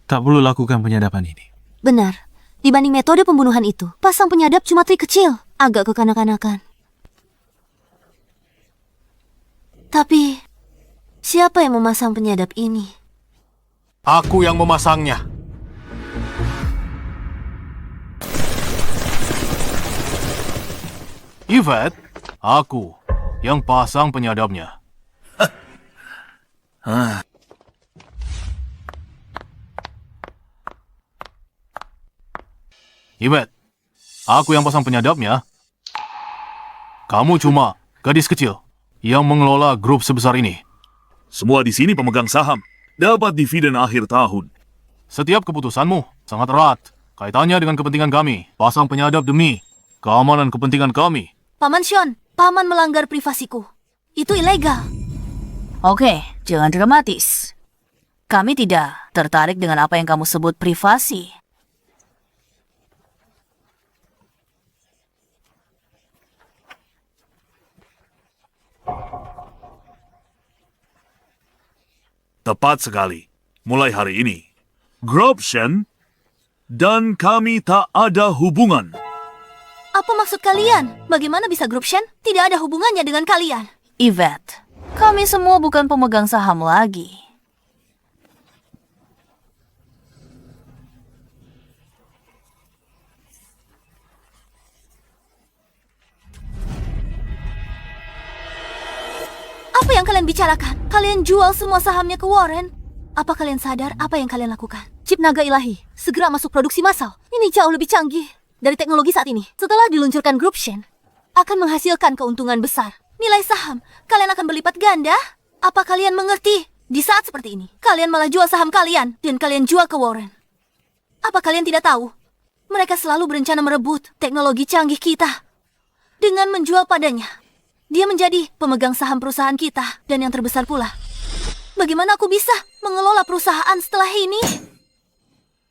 Tak perlu lakukan penyadapan ini. Benar. Dibanding metode pembunuhan itu, pasang penyadap cuma trik kecil. Agak kekanak-kanakan. Tapi, siapa yang memasang penyadap ini? Aku yang memasangnya. Yvette, aku yang pasang penyadapnya. Yvette, aku yang pasang penyadapnya. Kamu cuma gadis kecil yang mengelola grup sebesar ini. Semua di sini pemegang saham. Dapat dividen akhir tahun. Setiap keputusanmu sangat erat kaitannya dengan kepentingan kami. Pasang penyadap demi keamanan kepentingan kami. Paman Sean, paman melanggar privasiku. Itu ilegal. Oke, jangan dramatis. Kami tidak tertarik dengan apa yang kamu sebut privasi. Tepat sekali. Mulai hari ini, Grobshen dan kami tak ada hubungan. Apa maksud kalian? Bagaimana bisa grup Shen tidak ada hubungannya dengan kalian? Yvette, kami semua bukan pemegang saham lagi. Apa yang kalian bicarakan? Kalian jual semua sahamnya ke Warren. Apa kalian sadar apa yang kalian lakukan? Chip naga ilahi segera masuk produksi massal. Ini jauh lebih canggih dari teknologi saat ini. Setelah diluncurkan grup Shen, akan menghasilkan keuntungan besar. Nilai saham kalian akan berlipat ganda. Apa kalian mengerti? Di saat seperti ini, kalian malah jual saham kalian dan kalian jual ke Warren. Apa kalian tidak tahu? Mereka selalu berencana merebut teknologi canggih kita. Dengan menjual padanya, dia menjadi pemegang saham perusahaan kita dan yang terbesar pula. Bagaimana aku bisa mengelola perusahaan setelah ini?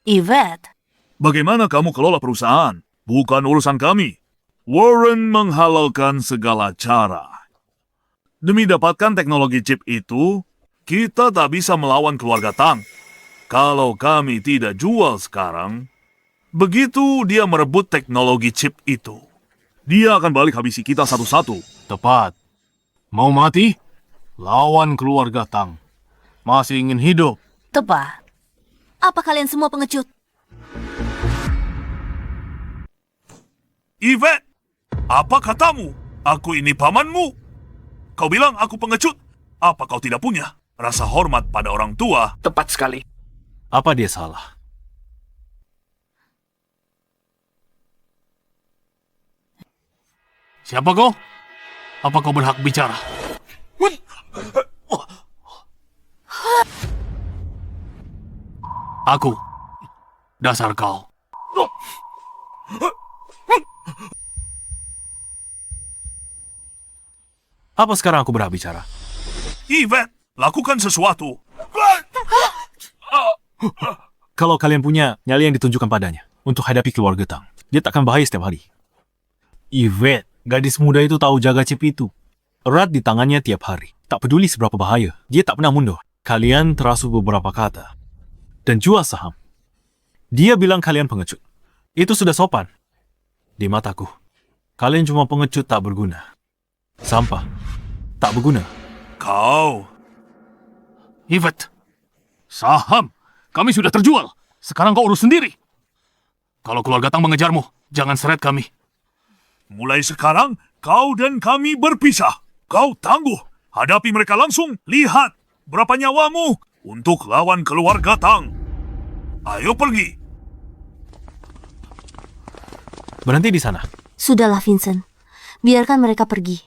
Yvette, Bagaimana kamu kelola perusahaan? Bukan urusan kami. Warren menghalalkan segala cara. Demi dapatkan teknologi chip itu, kita tak bisa melawan keluarga Tang. Kalau kami tidak jual sekarang, begitu dia merebut teknologi chip itu, dia akan balik habisi kita satu-satu. Tepat. Mau mati? Lawan keluarga Tang. Masih ingin hidup? tepat. Apa kalian semua pengecut? Yvette, apa katamu? Aku ini pamanmu. Kau bilang aku pengecut. Apa kau tidak punya rasa hormat pada orang tua? Tepat sekali. Apa dia salah? Siapa kau? Apa kau berhak bicara? Aku. Dasar kau. Apa sekarang aku berhak bicara? Yvette, lakukan sesuatu. Kalau kalian punya nyali yang ditunjukkan padanya untuk hadapi keluarga Tang, dia takkan bahaya setiap hari. Yvette, gadis muda itu tahu jaga chip itu. Erat di tangannya tiap hari. Tak peduli seberapa bahaya, dia tak pernah mundur. Kalian terasuh beberapa kata. Dan jual saham. Dia bilang kalian pengecut. Itu sudah sopan. Di mataku, kalian cuma pengecut tak berguna. Sampah. Tak berguna. Kau. Yvette. Saham. Kami sudah terjual. Sekarang kau urus sendiri. Kalau keluarga Tang mengejarmu, jangan seret kami. Mulai sekarang, kau dan kami berpisah. Kau tangguh. Hadapi mereka langsung. Lihat berapa nyawamu untuk lawan keluarga Tang. Ayo pergi. Berhenti di sana. Sudahlah, Vincent. Biarkan mereka pergi.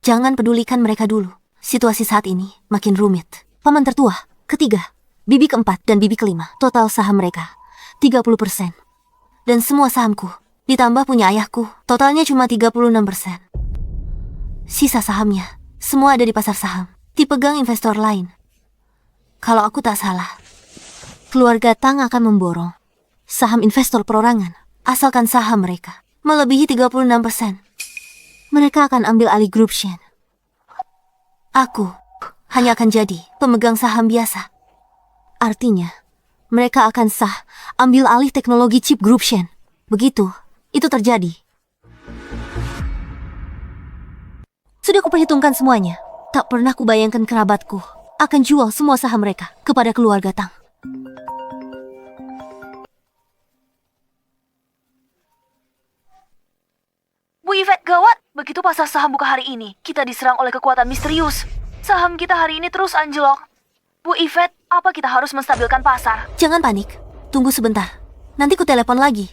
Jangan pedulikan mereka dulu. Situasi saat ini makin rumit. Paman tertua, ketiga, bibi keempat, dan bibi kelima. Total saham mereka 30%. Dan semua sahamku, ditambah punya ayahku, totalnya cuma 36%. Sisa sahamnya, semua ada di pasar saham, dipegang investor lain. Kalau aku tak salah, keluarga Tang akan memborong saham investor perorangan, asalkan saham mereka melebihi 36%. Mereka akan ambil alih grup Shen. Aku hanya akan jadi pemegang saham biasa. Artinya, mereka akan sah ambil alih teknologi chip grup Shen. Begitu, itu terjadi. Sudah kuperhitungkan semuanya. Tak pernah kubayangkan kerabatku akan jual semua saham mereka kepada keluarga Tang. Bu Yvette, gawat! Begitu pasar saham buka hari ini, kita diserang oleh kekuatan misterius. Saham kita hari ini terus anjlok. Bu Yvette, apa kita harus menstabilkan pasar? Jangan panik. Tunggu sebentar. Nanti ku telepon lagi.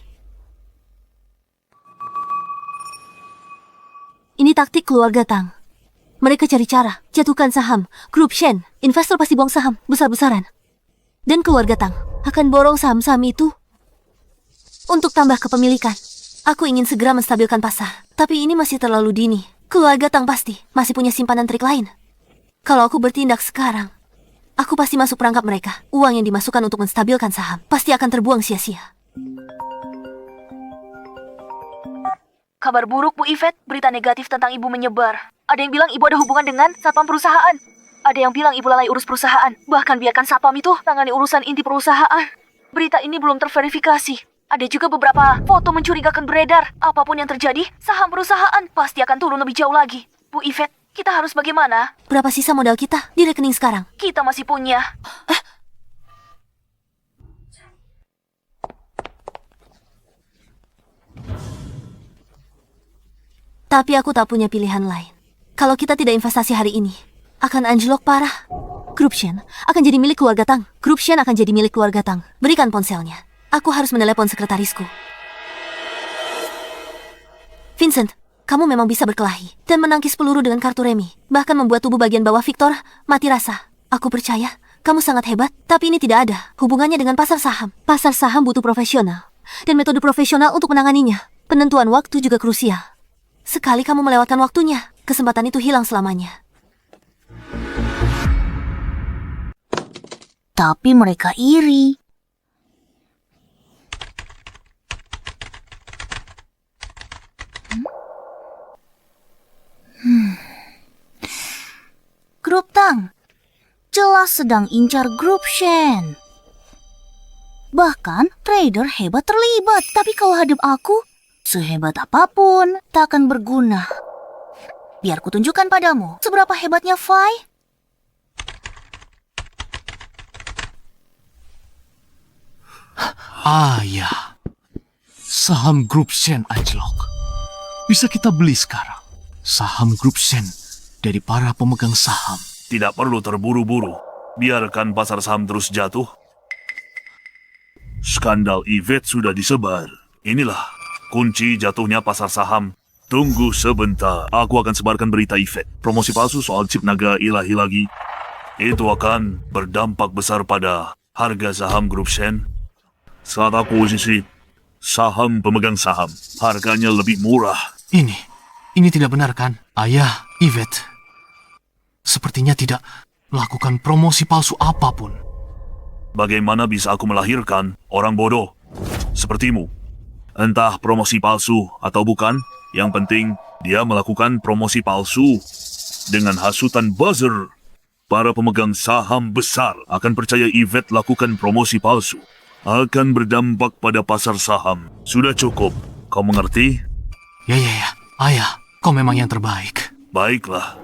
Ini taktik keluarga Tang. Mereka cari cara jatuhkan saham grup Shen. Investor pasti buang saham besar-besaran. Dan keluarga Tang akan borong saham-saham itu untuk tambah kepemilikan. Aku ingin segera menstabilkan pasar, tapi ini masih terlalu dini. Keluarga Tang pasti masih punya simpanan trik lain. Kalau aku bertindak sekarang, aku pasti masuk perangkap mereka. Uang yang dimasukkan untuk menstabilkan saham pasti akan terbuang sia-sia. Kabar buruk, Bu Yvette. Berita negatif tentang ibu menyebar. Ada yang bilang ibu ada hubungan dengan satpam perusahaan. Ada yang bilang ibu lalai urus perusahaan. Bahkan biarkan satpam itu tangani urusan inti perusahaan. Berita ini belum terverifikasi. Ada juga beberapa foto mencurigakan beredar. Apapun yang terjadi, saham perusahaan pasti akan turun lebih jauh lagi. Bu Yvette, kita harus bagaimana? Berapa sisa modal kita di rekening sekarang? Kita masih punya. Tapi aku tak punya pilihan lain. Kalau kita tidak investasi hari ini, akan anjlok parah. Grup Shen akan jadi milik keluarga Tang. Grup Shen akan jadi milik keluarga Tang. Berikan ponselnya. Aku harus menelepon sekretarisku. Vincent, kamu memang bisa berkelahi dan menangkis peluru dengan kartu remi, bahkan membuat tubuh bagian bawah Victor mati rasa. Aku percaya kamu sangat hebat, tapi ini tidak ada hubungannya dengan pasar saham. Pasar saham butuh profesional dan metode profesional untuk menanganinya. Penentuan waktu juga krusial. Sekali kamu melewatkan waktunya, kesempatan itu hilang selamanya. Tapi mereka iri. Grup Tang jelas sedang incar grup Shen. Bahkan trader hebat terlibat. Tapi kalau hadap aku, sehebat apapun tak akan berguna. Biar kutunjukkan padamu seberapa hebatnya Fai. Ya. Saham grup Shen anjlok. Bisa kita beli sekarang. Saham grup Shen dari para pemegang saham. Tidak perlu terburu-buru. Biarkan pasar saham terus jatuh. Skandal Yvette sudah disebar. Inilah kunci jatuhnya pasar saham. Tunggu sebentar. Aku akan sebarkan berita Yvette. Promosi palsu soal chip naga ilahi lagi. Itu akan berdampak besar pada harga saham grup Shen. Saat aku posisi saham pemegang saham, harganya lebih murah. Ini tidak benar kan? Ayah, Yvette sepertinya tidak melakukan promosi palsu apapun. Bagaimana bisa aku melahirkan orang bodoh sepertimu? Entah promosi palsu atau bukan, yang penting dia melakukan promosi palsu dengan hasutan buzzer. Para pemegang saham besar akan percaya Yvette lakukan promosi palsu. Akan berdampak pada pasar saham. Sudah cukup, kau mengerti? Ya. Ayah, kau memang yang terbaik. Baiklah,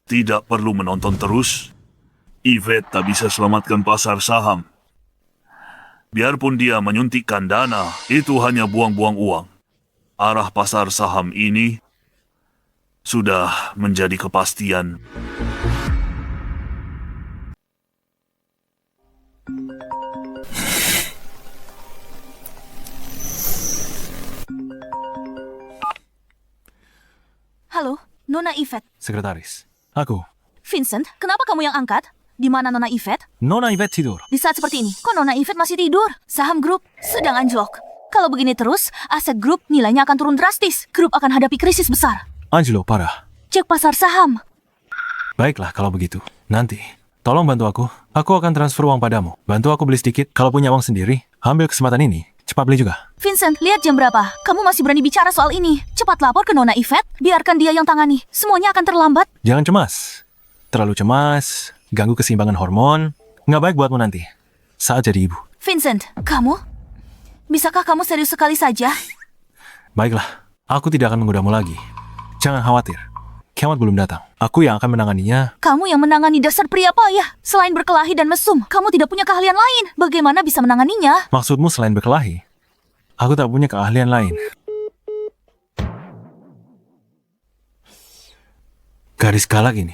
tidak perlu menonton terus. Yvette tak bisa selamatkan pasar saham. Biarpun dia menyuntikkan dana, itu hanya buang-buang uang. Arah pasar saham ini sudah menjadi kepastian. Halo, Nona Nona Yvette. Sekretaris. Aku. Vincent, kenapa kamu yang angkat? Di mana Nona Yvette? Nona Yvette tidur. Di saat seperti ini, kok Nona Yvette masih tidur? Saham grup sedang anjlok. Kalau begini terus, aset grup nilainya akan turun drastis. Grup akan hadapi krisis besar. Angelo, parah. Cek pasar saham. Baiklah kalau begitu. Nanti, tolong bantu aku. Aku akan transfer uang padamu. Bantu aku beli sedikit. Kalau punya uang sendiri, ambil kesempatan ini. Cepat beli juga. Vincent, lihat jam berapa. Kamu masih berani bicara soal ini. Cepat lapor ke Nona Yvette. Biarkan dia yang tangani. Semuanya akan terlambat. Jangan cemas. Terlalu cemas, ganggu keseimbangan hormon. Nggak baik buatmu nanti. Saat jadi ibu. Vincent, kamu? Bisakah kamu serius sekali saja? Baiklah, aku tidak akan menggodamu lagi. Jangan khawatir. Kiamat belum datang. Aku yang akan menanganinya. Kamu yang menangani dasar pria payah. Selain berkelahi dan mesum, kamu tidak punya keahlian lain. Bagaimana bisa menanganinya? Maksudmu selain berkelahi? Aku tak punya keahlian lain. Garis galak ini.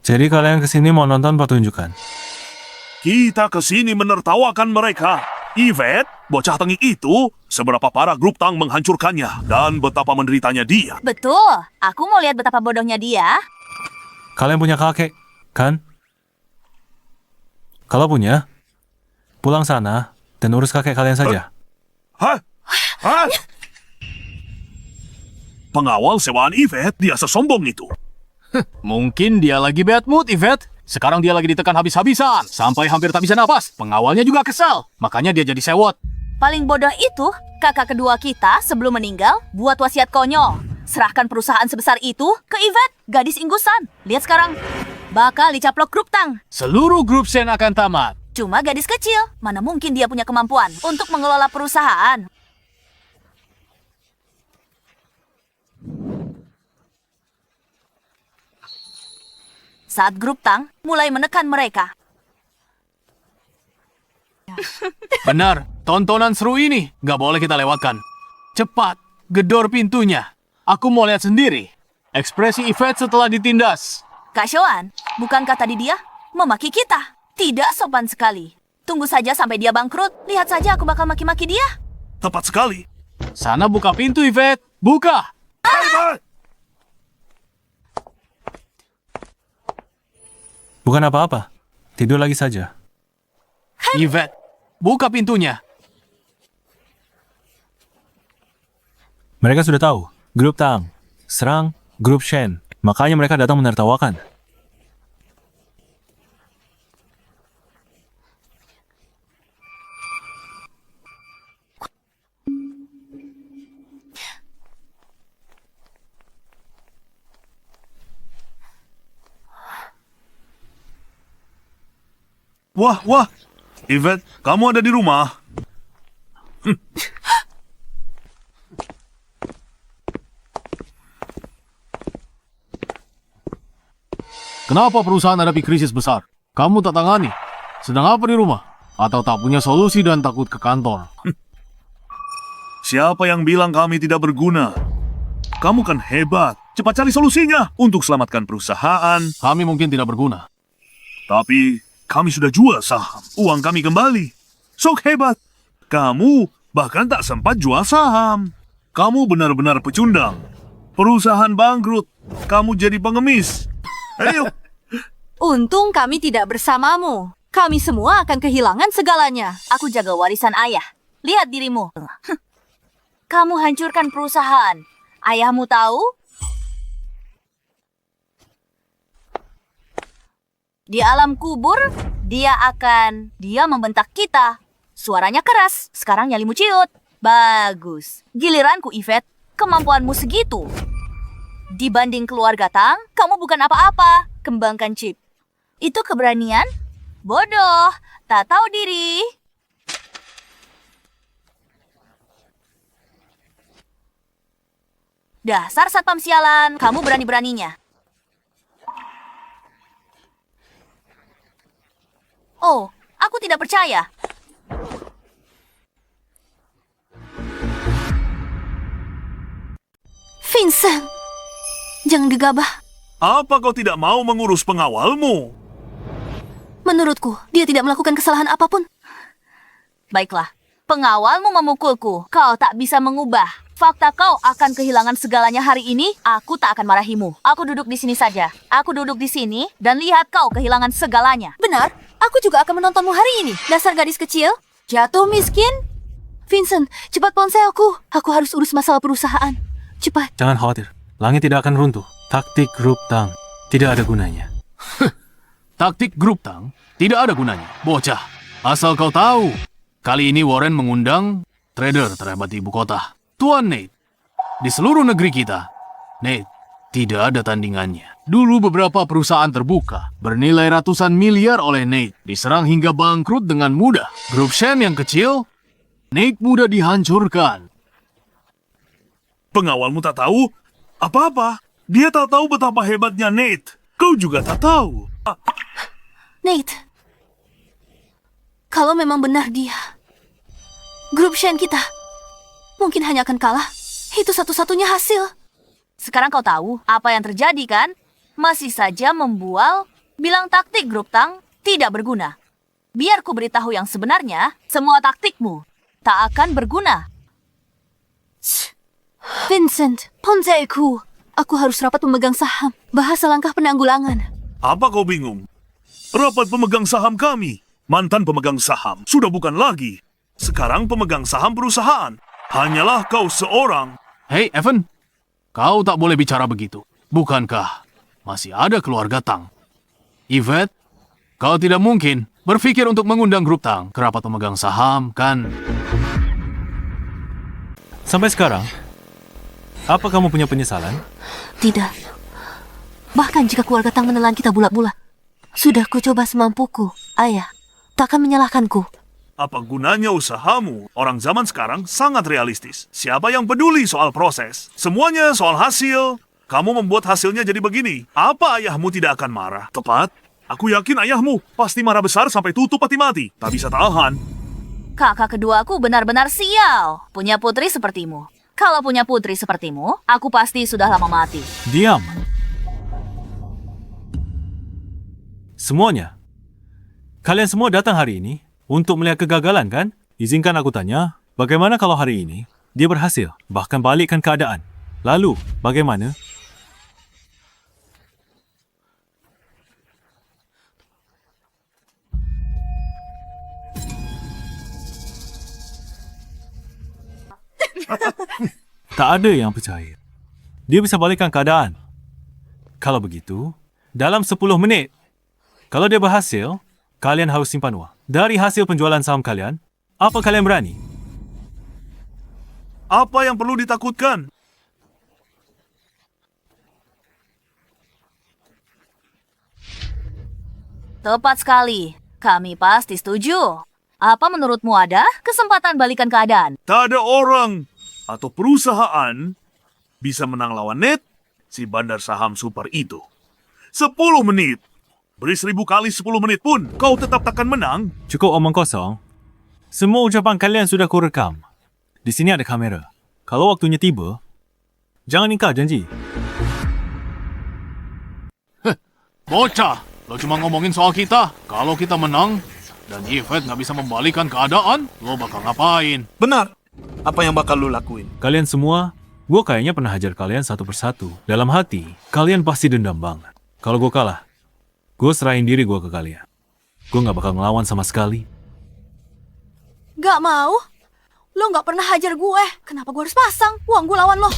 Jadi kalian kesini mau nonton pertunjukan? Kita kesini menertawakan mereka. Yvette, bocah tengik itu, seberapa parah grup Tang menghancurkannya dan betapa menderitanya dia. Betul. Aku mau lihat betapa bodohnya dia. Kalian punya kakek, kan? Kalau punya, pulang sana dan urus kakek kalian saja. Hah? Hah? Pengawal sewaan Yvette, dia sesombong itu. Mungkin dia lagi bad mood, Yvette. Sekarang dia lagi ditekan habis-habisan, sampai hampir tak bisa napas. Pengawalnya juga kesal, makanya dia jadi sewot. Paling bodoh itu, kakak kedua kita sebelum meninggal buat wasiat konyol. Serahkan perusahaan sebesar itu ke Yvette, gadis inggusan. Lihat sekarang, bakal dicaplok grup Tang. Seluruh grup Shen akan tamat. Cuma gadis kecil, mana mungkin dia punya kemampuan untuk mengelola perusahaan. Saat grup Tang mulai menekan mereka. Benar, tontonan seru ini nggak boleh kita lewatkan. Cepat, gedor pintunya. Aku mau lihat sendiri ekspresi Yvette setelah ditindas. Kak Shoan, bukankah tadi dia memaki kita? Tidak sopan sekali. Tunggu saja sampai dia bangkrut. Lihat saja aku bakal maki-maki dia. Tepat sekali. Sana buka pintu, Yvette. Buka! Bukan apa-apa. Tidur lagi saja. Yvette, buka pintunya. Mereka sudah tahu. Grup Tang serang grup Shen. Makanya mereka datang menertawakan. Wah, wah. Yvette, kamu ada di rumah? Kenapa perusahaan hadapi krisis besar? Kamu tak tangani? Sedang apa di rumah? Atau tak punya solusi dan takut ke kantor? Siapa yang bilang kami tidak berguna? Kamu kan hebat. Cepat cari solusinya untuk selamatkan perusahaan. Kami mungkin tidak berguna. Tapi kami sudah jual saham. Uang kami kembali. Sok hebat. Kamu bahkan tak sempat jual saham. Kamu benar-benar pecundang. Perusahaan bangkrut. Kamu jadi pengemis. Ayo. Untung kami tidak bersamamu. Kami semua akan kehilangan segalanya. Aku jaga warisan ayah. Lihat dirimu. Kamu hancurkan perusahaan. Ayahmu tahu? Di alam kubur, dia membentak kita. Suaranya keras, sekarang nyalimu ciut. Bagus. Giliranku, Yvette, kemampuanmu segitu. Dibanding keluarga Tang, kamu bukan apa-apa. Kembangkan chip. Itu keberanian? Bodoh, tak tahu diri. Dasar satpam sialan, kamu berani-beraninya. Oh, aku tidak percaya. Vincent, jangan gegabah. Apa kau tidak mau mengurus pengawalmu? Menurutku, dia tidak melakukan kesalahan apapun. Baiklah, pengawalmu memukulku. Kau tak bisa mengubah. Fakta kau akan kehilangan segalanya hari ini, aku tak akan marahimu. Aku duduk di sini saja. Aku duduk di sini dan lihat kau kehilangan segalanya. Benar, aku juga akan menontonmu hari ini. Dasar gadis kecil, jatuh miskin. Vincent, cepat ponselku. Aku harus urus masalah perusahaan. Cepat. Jangan khawatir, langit tidak akan runtuh. Taktik grup Tang tidak ada gunanya. Taktik grup Tang tidak ada gunanya. Bocah, asal kau tahu, kali ini Warren mengundang trader terhebat di ibu kota. Tuan Nate, di seluruh negeri kita, Nate tidak ada tandingannya. Dulu beberapa perusahaan terbuka, bernilai ratusan miliar oleh Nate, diserang hingga bangkrut dengan mudah. Grup Shen yang kecil, Nate mudah dihancurkan. Pengawalmu tak tahu apa-apa. Dia tak tahu betapa hebatnya Nate. Kau juga tak tahu. Nate, kalau memang benar dia, grup Shen kita mungkin hanya akan kalah. Itu satu-satunya hasil. Sekarang kau tahu apa yang terjadi kan? Masih saja membual, bilang taktik grup Tang tidak berguna. Biar ku beritahu yang sebenarnya, semua taktikmu tak akan berguna. Vincent, ponselku. Aku harus rapat pemegang saham. Bahas langkah penanggulangan. Apa kau bingung? Rapat pemegang saham kami. Mantan pemegang saham sudah bukan lagi. Sekarang pemegang saham perusahaan. Hanyalah kau seorang. Hei, Evan, kau tak boleh bicara begitu. Bukankah masih ada keluarga Tang? Yvette, kau tidak mungkin berpikir untuk mengundang grup Tang ke rapat pemegang saham, kan? Sampai sekarang, apa kamu punya penyesalan? Tidak. Bahkan jika keluarga Tang menelan kita bulat-bulat. Sudah ku coba semampuku. Ayah, takkan menyalahkanku. Apa gunanya usahamu? Orang zaman sekarang sangat realistis. Siapa yang peduli soal proses? Semuanya soal hasil. Kamu membuat hasilnya jadi begini. Apa ayahmu tidak akan marah? Tepat. Aku yakin ayahmu pasti marah besar sampai tutup peti mati. Tak bisa tahan. Kakak keduaku benar-benar sial. Punya putri sepertimu. Kalau punya putri sepertimu, aku pasti sudah lama mati. Diam. Semuanya. Kalian semua datang hari ini untuk melihat kegagalan, kan? Izinkan aku tanya, bagaimana kalau hari ini dia berhasil, bahkan balikkan keadaan? Lalu, bagaimana? Tak ada yang percaya. Dia bisa balikkan keadaan. Kalau begitu, dalam 10 menit, kalau dia berhasil, kalian harus simpan wang. Dari hasil penjualan saham kalian, apa kalian berani? Apa yang perlu ditakutkan? Tepat sekali. Kami pasti setuju. Apa menurutmu ada kesempatan balikan keadaan? Tak ada orang atau perusahaan bisa menang lawan Nate, si bandar saham super itu. 10 menit. Beri 1000 kali 10 menit pun, kau tetap takkan menang. Cukup omong kosong. Semua ucapan kalian sudah kurekam. Di sini ada kamera. Kalau waktunya tiba, jangan ingkar janji. Bocah, lo cuma ngomongin soal kita. Kalau kita menang, dan Yvette nggak bisa membalikan keadaan, lo bakal ngapain? Benar. Apa yang bakal lu lakuin? Kalian semua, gue kayaknya pernah hajar kalian satu persatu. Dalam hati, kalian pasti dendam banget. Kalau gue kalah, gue serahin diri gue ke kalian. Gue gak bakal ngelawan sama sekali. Gak mau? Lo gak pernah hajar gue. Kenapa gue harus pasang? Uang gue lawan lo.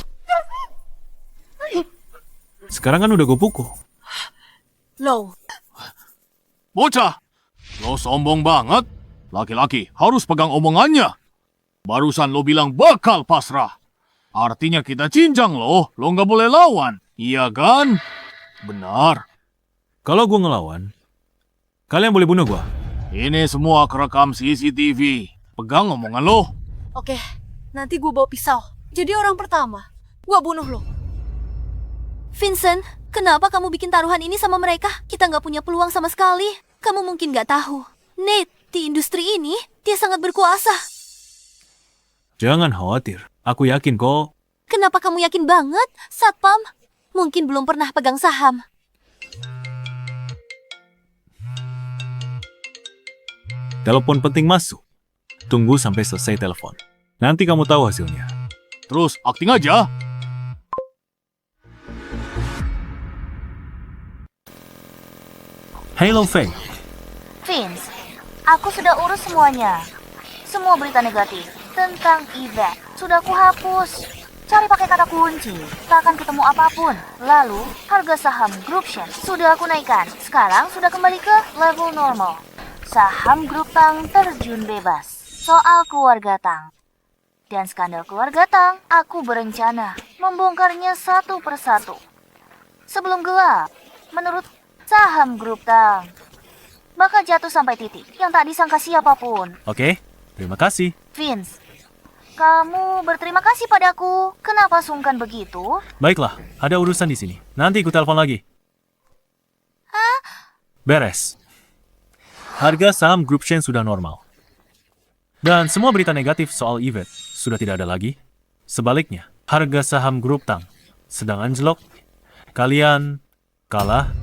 Sekarang kan udah gue pukul. Lo. Bocah, lo sombong banget. Laki-laki harus pegang omongannya. Barusan lo bilang bakal pasrah. Artinya kita cincang lo nggak boleh lawan. Iya kan? Benar. Kalau gue ngelawan, kalian boleh bunuh gue. Ini semua kerekam CCTV. Pegang omongan lo. Oke, nanti gue bawa pisau. Jadi orang pertama, gue bunuh lo. Vincent, kenapa kamu bikin taruhan ini sama mereka? Kita nggak punya peluang sama sekali. Kamu mungkin nggak tahu. Nate, di industri ini, dia sangat berkuasa. Jangan khawatir. Aku yakin kok. Kenapa kamu yakin banget, Satpam? Mungkin belum pernah pegang saham. Telepon penting masuk. Tunggu sampai selesai telepon. Nanti kamu tahu hasilnya. Terus acting aja. Halo Faye. Vince, aku sudah urus semuanya. Semua berita negatif tentang Yvette sudah kuhapus. Cari pakai kata kunci, tak akan ketemu apapun. Lalu, harga saham Group Shen sudah aku naikkan. Sekarang sudah kembali ke level normal. Saham Grup Tang terjun bebas. Soal keluarga Tang dan skandal keluarga Tang, aku berencana membongkarnya satu persatu. Sebelum gelap, menurut saham Grup Tang bakal jatuh sampai titik yang tak disangka siapapun. Oke, terima kasih. Vince, kamu berterima kasih padaku. Kenapa sungkan begitu? Baiklah, ada urusan di sini. Nanti aku telepon lagi. Beres. Harga saham Group Shen sudah normal. Dan semua berita negatif soal Yvette sudah tidak ada lagi. Sebaliknya, harga saham Grup Tang sedang anjlok. Kalian kalah.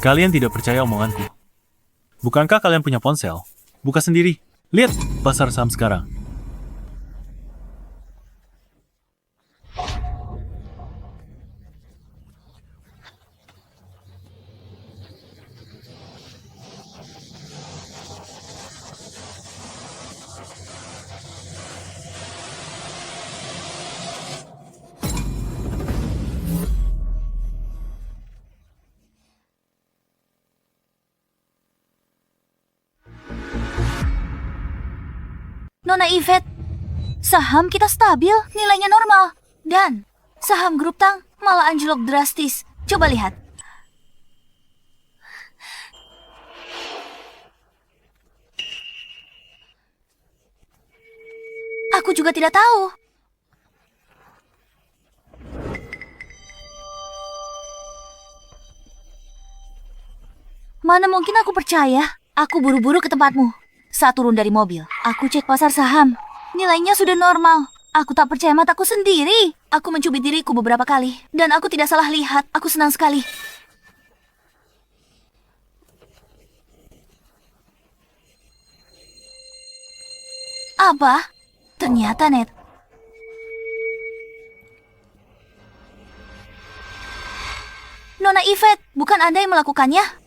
Kalian tidak percaya omonganku. Bukankah kalian punya ponsel? Buka sendiri. Lihat pasar saham sekarang. Nona Yvette, saham kita stabil, nilainya normal. Dan saham Grup Tang malah anjlok drastis. Coba lihat. Aku juga tidak tahu. Mana mungkin aku percaya? Aku buru-buru ke tempatmu. Saat turun dari mobil, aku cek pasar saham. Nilainya sudah normal. Aku tak percaya mataku sendiri. Aku mencubit diriku beberapa kali. Dan aku tidak salah lihat. Aku senang sekali. Apa? Ternyata Ned. Nona Yvette, bukan Anda yang melakukannya?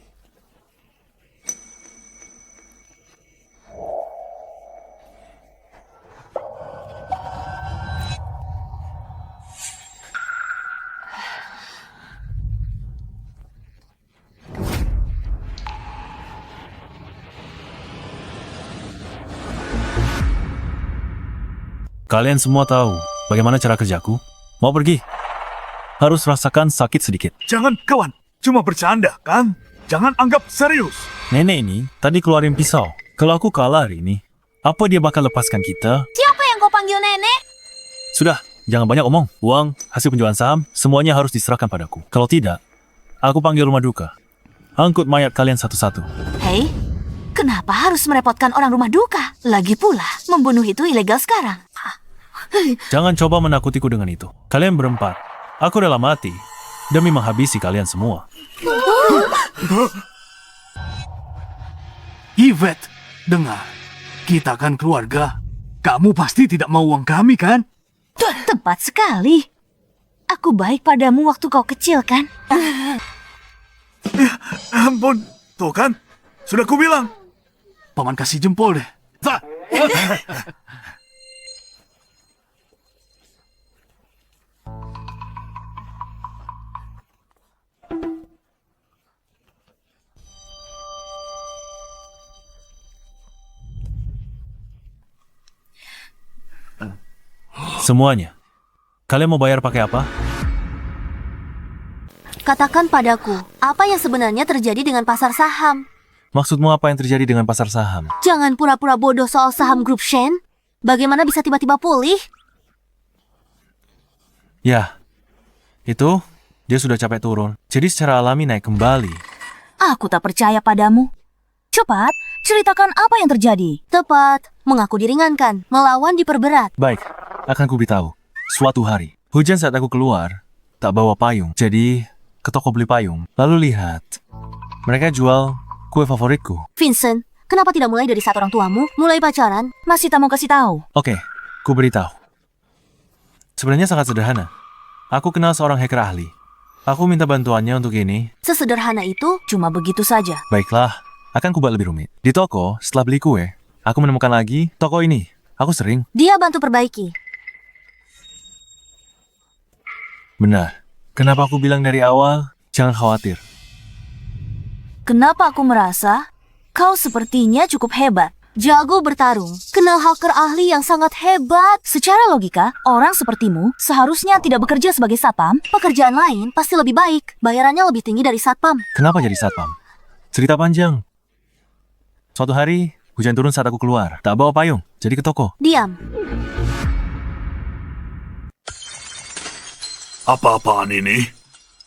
Kalian semua tahu bagaimana cara kerjaku? Mau pergi? Harus rasakan sakit sedikit. Jangan kawan, cuma bercanda kan? Jangan anggap serius. Nenek ini tadi keluarin pisau. Kalau aku kalah hari ini, apa dia bakal lepaskan kita? Siapa yang kau panggil nenek? Sudah, jangan banyak omong. Uang, hasil penjualan saham, semuanya harus diserahkan padaku. Kalau tidak, aku panggil rumah duka. Angkut mayat kalian satu-satu. Hei, kenapa harus merepotkan orang rumah duka? Lagi pula, membunuh itu ilegal sekarang. Jangan coba menakutiku dengan itu. Kalian berempat, aku rela mati demi menghabisi kalian semua. Yvette, dengar. Kita kan keluarga. Kamu pasti tidak mau uang kami, kan? Tepat sekali. Aku baik padamu waktu kau kecil, kan? Ampun, tuh kan? Sudah kubilang. Paman kasih jempol deh. Zah! Semuanya. Kalian mau bayar pakai apa? Katakan padaku, apa yang sebenarnya terjadi dengan pasar saham? Maksudmu apa yang terjadi dengan pasar saham? Jangan pura-pura bodoh soal saham grup Shen. Bagaimana bisa tiba-tiba pulih? Ya, itu dia sudah capek turun. Jadi secara alami naik kembali. Aku tak percaya padamu. Cepat, ceritakan apa yang terjadi. Tepat, mengaku diringankan, melawan diperberat. Baik, akan ku beritahu. Suatu hari, hujan saat aku keluar, tak bawa payung. Jadi, ke toko beli payung. Lalu lihat, mereka jual kue favoritku. Vincent, kenapa tidak mulai dari saat orang tuamu mulai pacaran? Masih tak mau kasih tahu. Oke, ku beritahu. Sebenarnya sangat sederhana. Aku kenal seorang hacker ahli. Aku minta bantuannya untuk ini. Sesederhana itu? Cuma begitu saja. Baiklah, akan ku buat lebih rumit. Di toko, setelah beli kue, aku menemukan lagi toko ini. Aku sering. Dia bantu perbaiki. Benar. Kenapa aku bilang dari awal, jangan khawatir. Kenapa aku merasa kau sepertinya cukup hebat? Jago bertarung, kenal hacker ahli yang sangat hebat. Secara logika, orang sepertimu seharusnya tidak bekerja sebagai satpam. Pekerjaan lain pasti lebih baik, bayarannya lebih tinggi dari satpam. Kenapa jadi satpam? Cerita panjang. Suatu hari, hujan turun saat aku keluar. Tak bawa payung, jadi ke toko. Diam. Apa-apaan ini?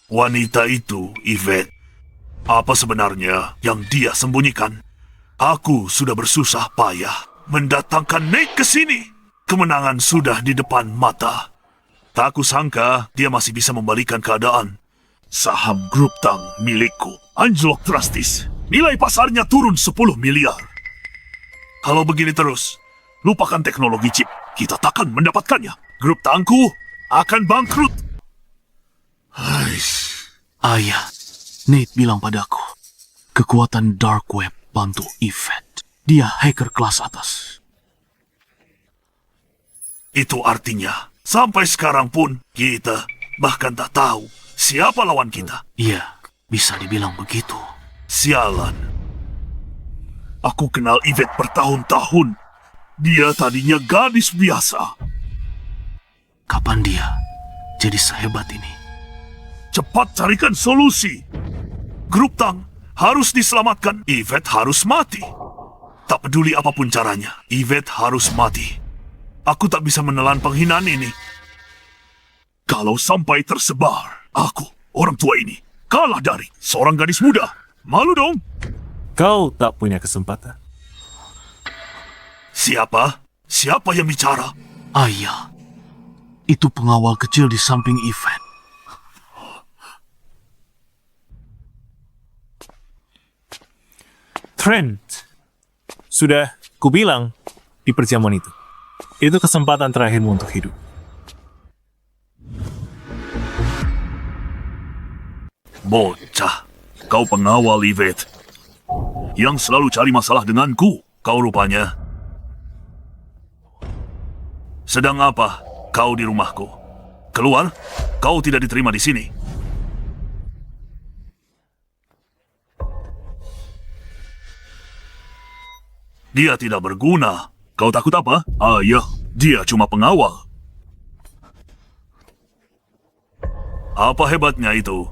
Wanita itu, Yvette. Apa sebenarnya yang dia sembunyikan? Aku sudah bersusah payah mendatangkan Nate ke sini. Kemenangan sudah di depan mata. Tak kusangka dia masih bisa membalikan keadaan. Saham grup Tang milikku anjlok drastis. Nilai pasarnya turun 10 miliar. Kalau begini terus, lupakan teknologi chip. Kita takkan mendapatkannya. Grup Tangku akan bangkrut. Ayah, Nate bilang padaku, kekuatan dark web bantu Yvette. Dia hacker kelas atas. Itu artinya, sampai sekarang pun kita bahkan tak tahu siapa lawan kita. Iya, bisa dibilang begitu. Sialan. Aku kenal Yvette bertahun-tahun. Dia tadinya gadis biasa. Kapan dia jadi sehebat ini? Cepat carikan solusi. Grup Tang harus diselamatkan. Yvette harus mati. Tak peduli apapun caranya, Yvette harus mati. Aku tak bisa menelan penghinaan ini. Kalau sampai tersebar, aku, orang tua ini, kalah dari seorang gadis muda. Malu dong. Kau tak punya kesempatan. Siapa? Siapa yang bicara? Ayah, itu pengawal kecil di samping Yvette. Trent. Sudah kubilang di perjamuan itu. Itu kesempatan terakhirmu untuk hidup. Bocah, kau pengawal Yvette. Yang selalu cari masalah denganku, kau rupanya. Sedang apa kau di rumahku? Keluar, kau tidak diterima di sini. Dia tidak berguna. Kau takut apa? Ayah, dia cuma pengawal. Apa hebatnya itu?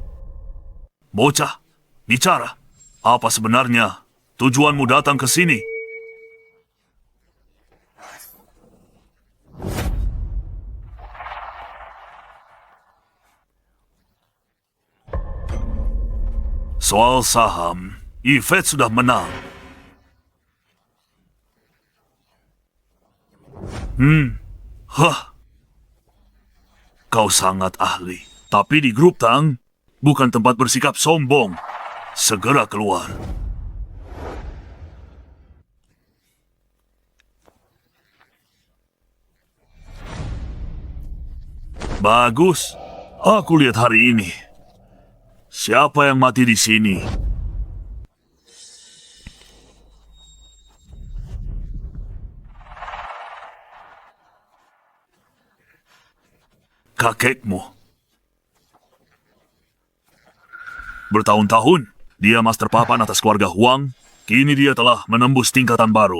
Bocah, bicara. Apa sebenarnya tujuanmu datang ke sini? Soal saham, Yvette sudah menang. Kau sangat ahli. Tapi di grup Tang, bukan tempat bersikap sombong. Segera keluar. Bagus. Aku lihat hari ini. Siapa yang mati di sini? kakekmu. Bertahun-tahun, dia master papan atas keluarga Huang. Kini dia telah menembus tingkatan baru.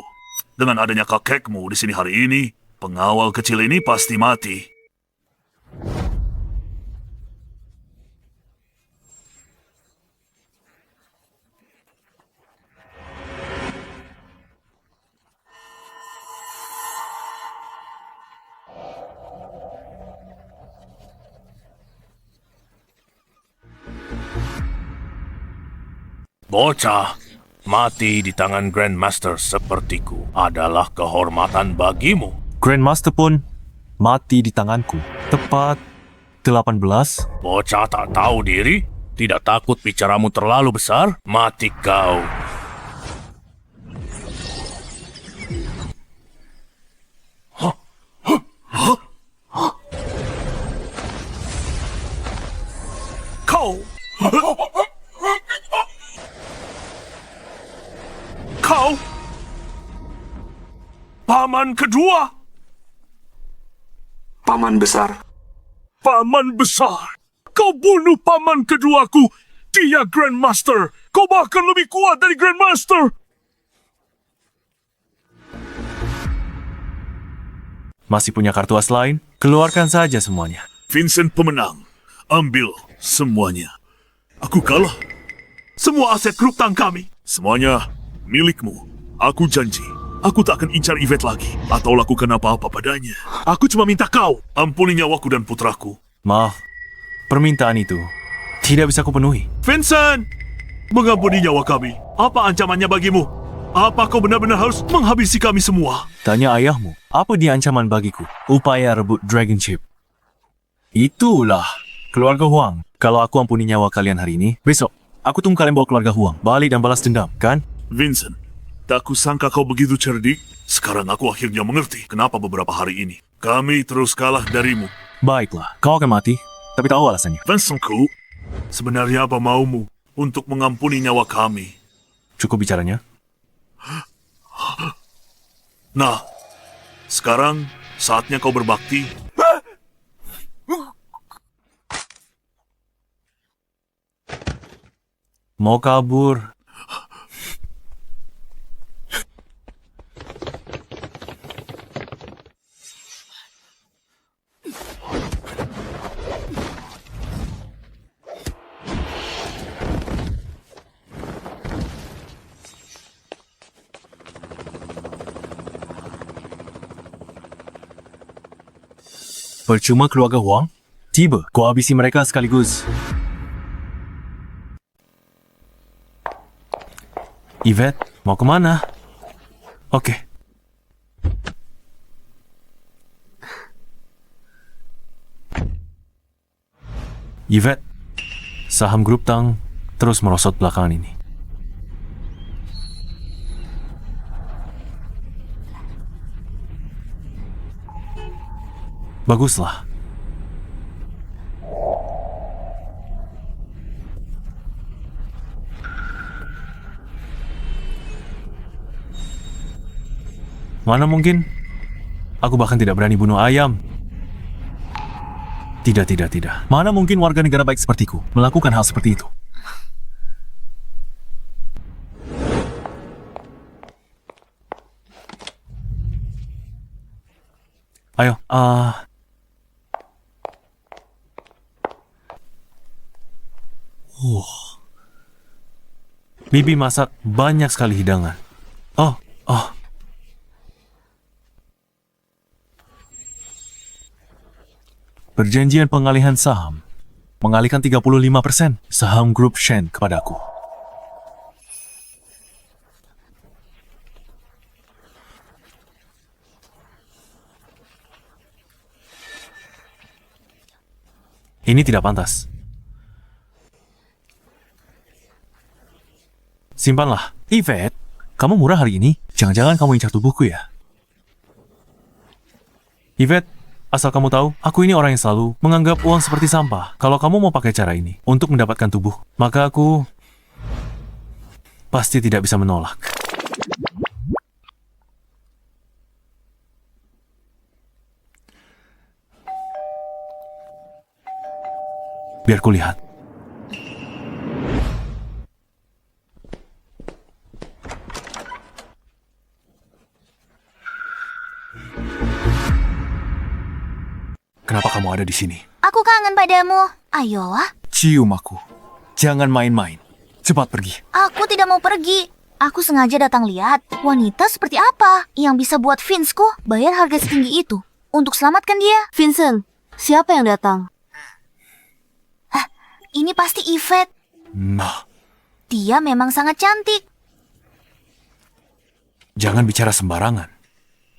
Dengan adanya kakekmu di sini hari ini, pengawal kecil ini pasti mati. Bocah, mati di tangan Grandmaster sepertiku adalah kehormatan bagimu. Grandmaster pun mati di tanganku. Tepat 18. Bocah tak tahu diri, tidak takut bicaramu terlalu besar, mati kau. Kau! Kau! Paman kedua! Paman besar. Paman besar! Kau bunuh paman keduaku! Dia Grandmaster! Kau bahkan lebih kuat dari Grandmaster! Masih punya kartu as lain? Keluarkan saja semuanya. Vincent pemenang. Ambil semuanya. Aku kalah. Semua aset grup tang kami. Semuanya milikmu. Aku janji. Aku tak akan incar Yvette lagi. Atau lakukan apa-apa padanya. Aku cuma minta kau. Ampuni nyawaku dan putraku. Maaf, permintaan itu tidak bisa kupenuhi. Vincent! Mengampuni nyawa kami. Apa ancamannya bagimu? Apa kau benar-benar harus menghabisi kami semua? Tanya ayahmu, apa dia ancaman bagiku? Upaya rebut Dragon Chip. Itulah keluarga Huang. Kalau aku ampuni nyawa kalian hari ini, besok aku tunggu kalian bawa keluarga Huang balik dan balas dendam, kan? Vincent, tak kusangka kau begitu cerdik. Sekarang aku akhirnya mengerti kenapa beberapa hari ini kami terus kalah darimu. Baiklah, kau akan mati, tapi tahu alasannya. Vincentku, sebenarnya apa maumu untuk mengampuni nyawa kami? Cukup bicaranya. Nah, sekarang saatnya kau berbakti. Mau kabur? Percuma keluarga Huang? Tiba, kau habisi mereka sekaligus. Yvette, mau kemana? Oke. Yvette, saham grup Tang terus merosot belakangan ini. Baguslah. Mana mungkin? Aku bahkan tidak berani bunuh ayam. Tidak. Mana mungkin warga negara baik sepertiku melakukan hal seperti itu? Ayo, Bibi masak banyak sekali hidangan. Oh. Perjanjian pengalihan saham. Mengalihkan 35% saham grup Shen kepadaku. Ini tidak pantas. Simpanlah. Yvette, kamu murah hari ini? Jangan-jangan kamu incar tubuhku ya? Yvette, asal kamu tahu, aku ini orang yang selalu menganggap uang seperti sampah. Kalau kamu mau pakai cara ini untuk mendapatkan tubuh, maka aku pasti tidak bisa menolak. Biar kulihat. Kenapa kamu ada di sini? Aku kangen padamu. Ayolah. Cium aku. Jangan main-main. Cepat pergi. Aku tidak mau pergi. Aku sengaja datang lihat wanita seperti apa yang bisa buat Vince-ku bayar harga setinggi itu untuk selamatkan dia. Vincent, siapa yang datang? Ini pasti Yvette. Nah, Dia memang sangat cantik. jangan bicara sembarangan.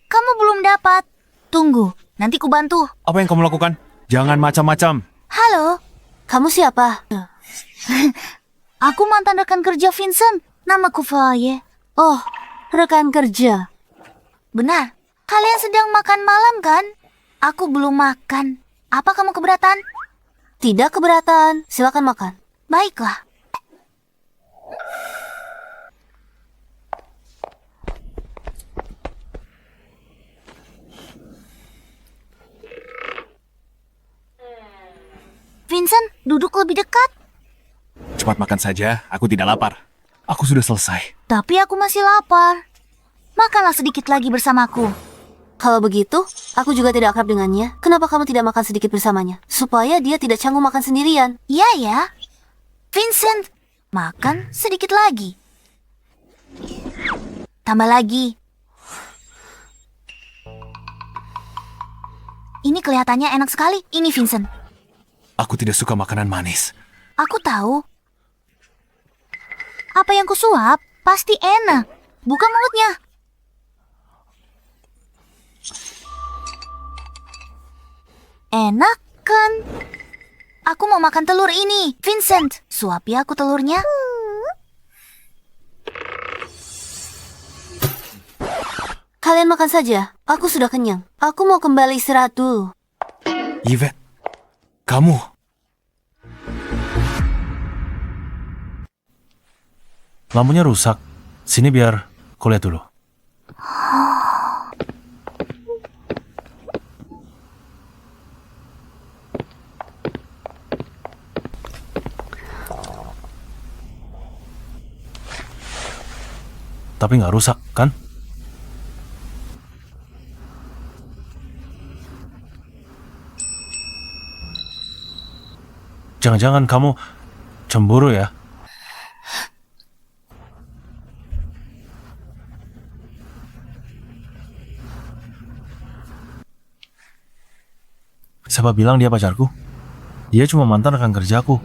Kamu belum dapat. Tunggu, nanti ku bantu. Apa yang kamu lakukan? Jangan macam-macam. Halo, Kamu siapa? aku mantan rekan kerja Vincent. Namaku Faye. Oh, rekan kerja. Benar, kalian sedang makan malam kan? Aku belum makan. Apa kamu keberatan? Tidak keberatan. Silakan makan. Baiklah. Vincent, duduk lebih dekat. Cepat makan saja, aku tidak lapar. Aku sudah selesai. Tapi aku masih lapar. Makanlah sedikit lagi bersamaku. Kalau begitu, aku juga tidak akrab dengannya. Kenapa kamu tidak makan sedikit bersamanya? Supaya dia tidak canggung makan sendirian. Iya ya. Vincent, makan sedikit lagi. Tambah lagi. Ini kelihatannya enak sekali. Ini Vincent. Aku tidak suka makanan manis. Aku tahu. Apa yang kusuap pasti enak. Buka mulutnya. Enak kan? Aku mau makan telur ini. Vincent, suapi aku telurnya. Kalian makan saja. Aku sudah kenyang. Aku mau kembali istirahat dulu. Yvette, kamu. Lampunya rusak. Sini biar kulihat dulu. Tapi nggak rusak, kan? Jangan-jangan kamu cemburu ya? Siapa bilang dia pacarku? Dia cuma mantan rekan kerjaku.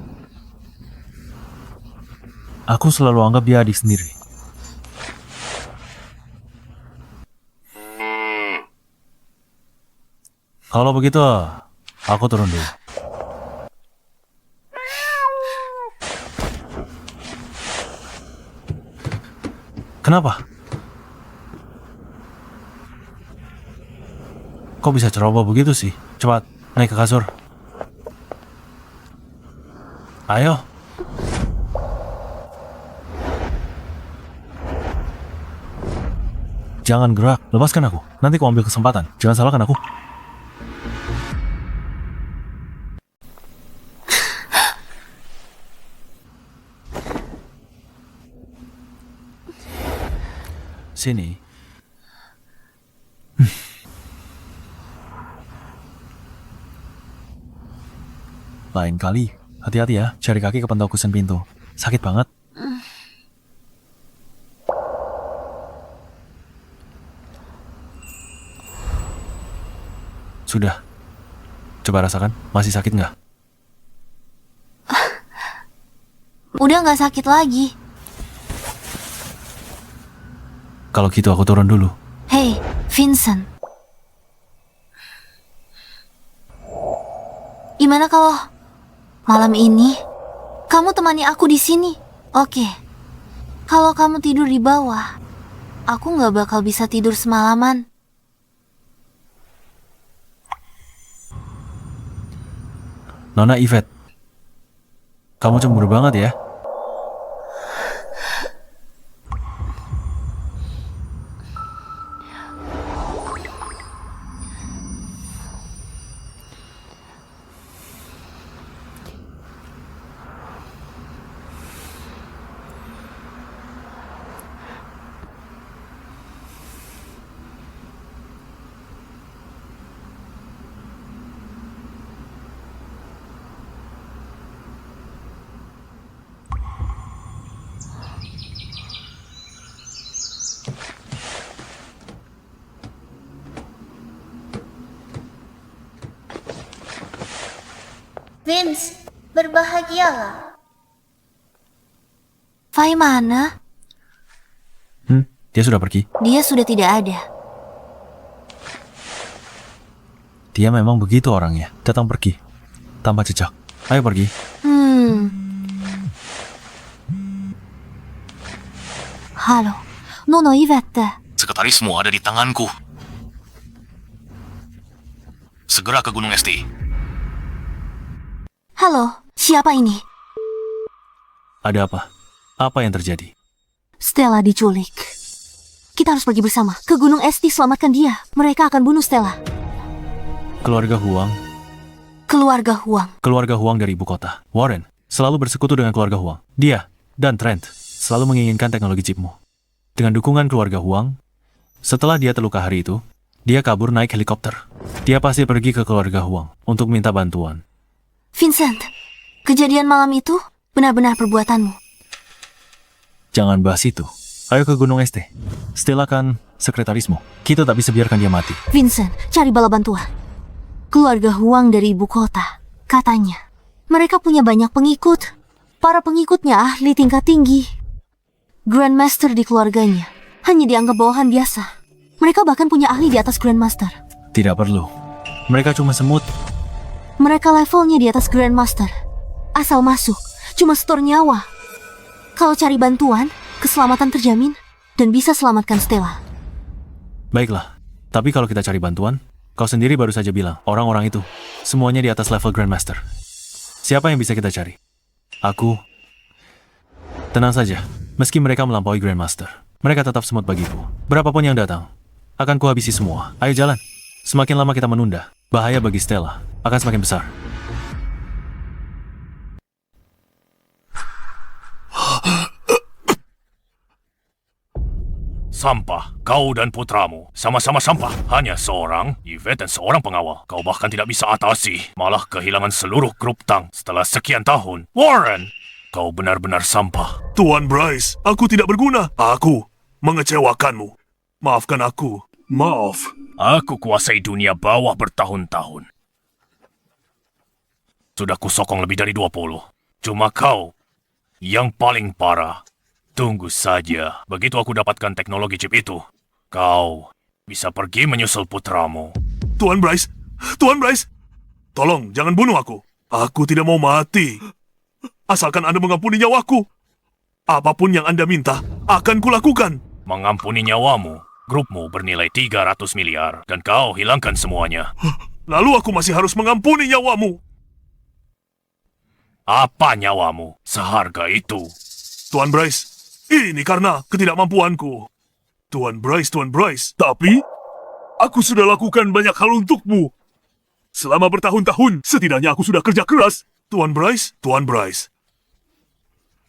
Aku selalu anggap dia adik sendiri. Kalau begitu, aku turun dulu. Kenapa? Kok bisa ceroboh begitu sih? Cepat, naik ke kasur. Ayo. Jangan gerak, lepaskan aku. Nanti aku ambil kesempatan. Jangan salahkan aku. Sini. Lain kali, hati-hati ya. Cari kaki ke pantau kusen pintu. Sakit banget. Sudah. Coba rasakan. Masih sakit nggak? Udah nggak sakit lagi. Kalau gitu aku turun dulu. Hey, Vincent. Gimana kalau malam ini kamu temani aku di sini? Oke. Kalau kamu tidur di bawah, aku nggak bakal bisa tidur semalaman. Nona Yvette, kamu cemburu banget ya? Vince, berbahagialah. Fai mana? Dia sudah pergi. Dia sudah tidak ada. Dia memang begitu orangnya. Datang pergi. Tanpa jejak. Ayo pergi. Halo, Nona Yvette. Sekretarismu ada di tanganku. Segera ke Gunung Esti. Halo, siapa ini? Ada apa? Apa yang terjadi? Stella diculik. Kita harus pergi bersama ke Gunung Esti, selamatkan dia. Mereka akan bunuh Stella. Keluarga Huang. Keluarga Huang. Keluarga Huang dari ibu kota. Warren selalu bersekutu dengan keluarga Huang. Dia dan Trent selalu menginginkan teknologi chipmu. Dengan dukungan keluarga Huang, setelah dia terluka hari itu, dia kabur naik helikopter. Dia pasti pergi ke keluarga Huang untuk minta bantuan. Vincent, kejadian malam itu benar-benar perbuatanmu. Jangan bahas itu. Ayo ke Gunung Esti. Stella kan sekretarismu. Kita tak bisa biarkan dia mati. Vincent, cari bala bantuan. Keluarga Huang dari ibu kota, katanya. Mereka punya banyak pengikut. Para pengikutnya ahli tingkat tinggi. Grandmaster di keluarganya hanya dianggap bawahan biasa. Mereka bahkan punya ahli di atas Grandmaster. Tidak perlu. Mereka cuma semut. Mereka levelnya di atas Grandmaster. Asal masuk, cuma setor nyawa. Kalau cari bantuan, keselamatan terjamin dan bisa selamatkan Stella. Baiklah. Tapi kalau kita cari bantuan, kau sendiri baru saja bilang, orang-orang itu semuanya di atas level Grandmaster. Siapa yang bisa kita cari? Aku. Tenang saja. Meski mereka melampaui Grandmaster, mereka tetap semut bagiku. Berapapun yang datang, akan kuhabisi semua. Ayo jalan. Semakin lama kita menunda, bahaya bagi Stella akan semakin besar. Sampah, kau dan putramu. Sama-sama sampah. Hanya seorang, Yvette dan seorang pengawal. Kau bahkan tidak bisa atasi. Malah kehilangan seluruh grup Tang setelah sekian tahun. Warren, kau benar-benar sampah. Tuan Bryce, aku tidak berguna. Aku mengecewakanmu. Maafkan aku. Maaf. Aku kuasai dunia bawah bertahun-tahun. Sudah kusokong lebih dari 20. Cuma kau yang paling parah. Tunggu saja, begitu aku dapatkan teknologi chip itu, kau bisa pergi menyusul putramu. Tuan Bryce, Tuan Bryce, tolong jangan bunuh aku. Aku tidak mau mati. Asalkan Anda mengampuni nyawaku. Apapun yang Anda minta, akan kulakukan. Mengampuni nyawamu, grupmu bernilai 300 miliar, dan kau hilangkan semuanya. Lalu aku masih harus mengampuni nyawamu. Apa nyawamu seharga itu? Tuan Bryce, ini karena ketidakmampuanku. Tuan Bryce, tapi aku sudah lakukan banyak hal untukmu. Selama bertahun-tahun, setidaknya aku sudah kerja keras. Tuan Bryce.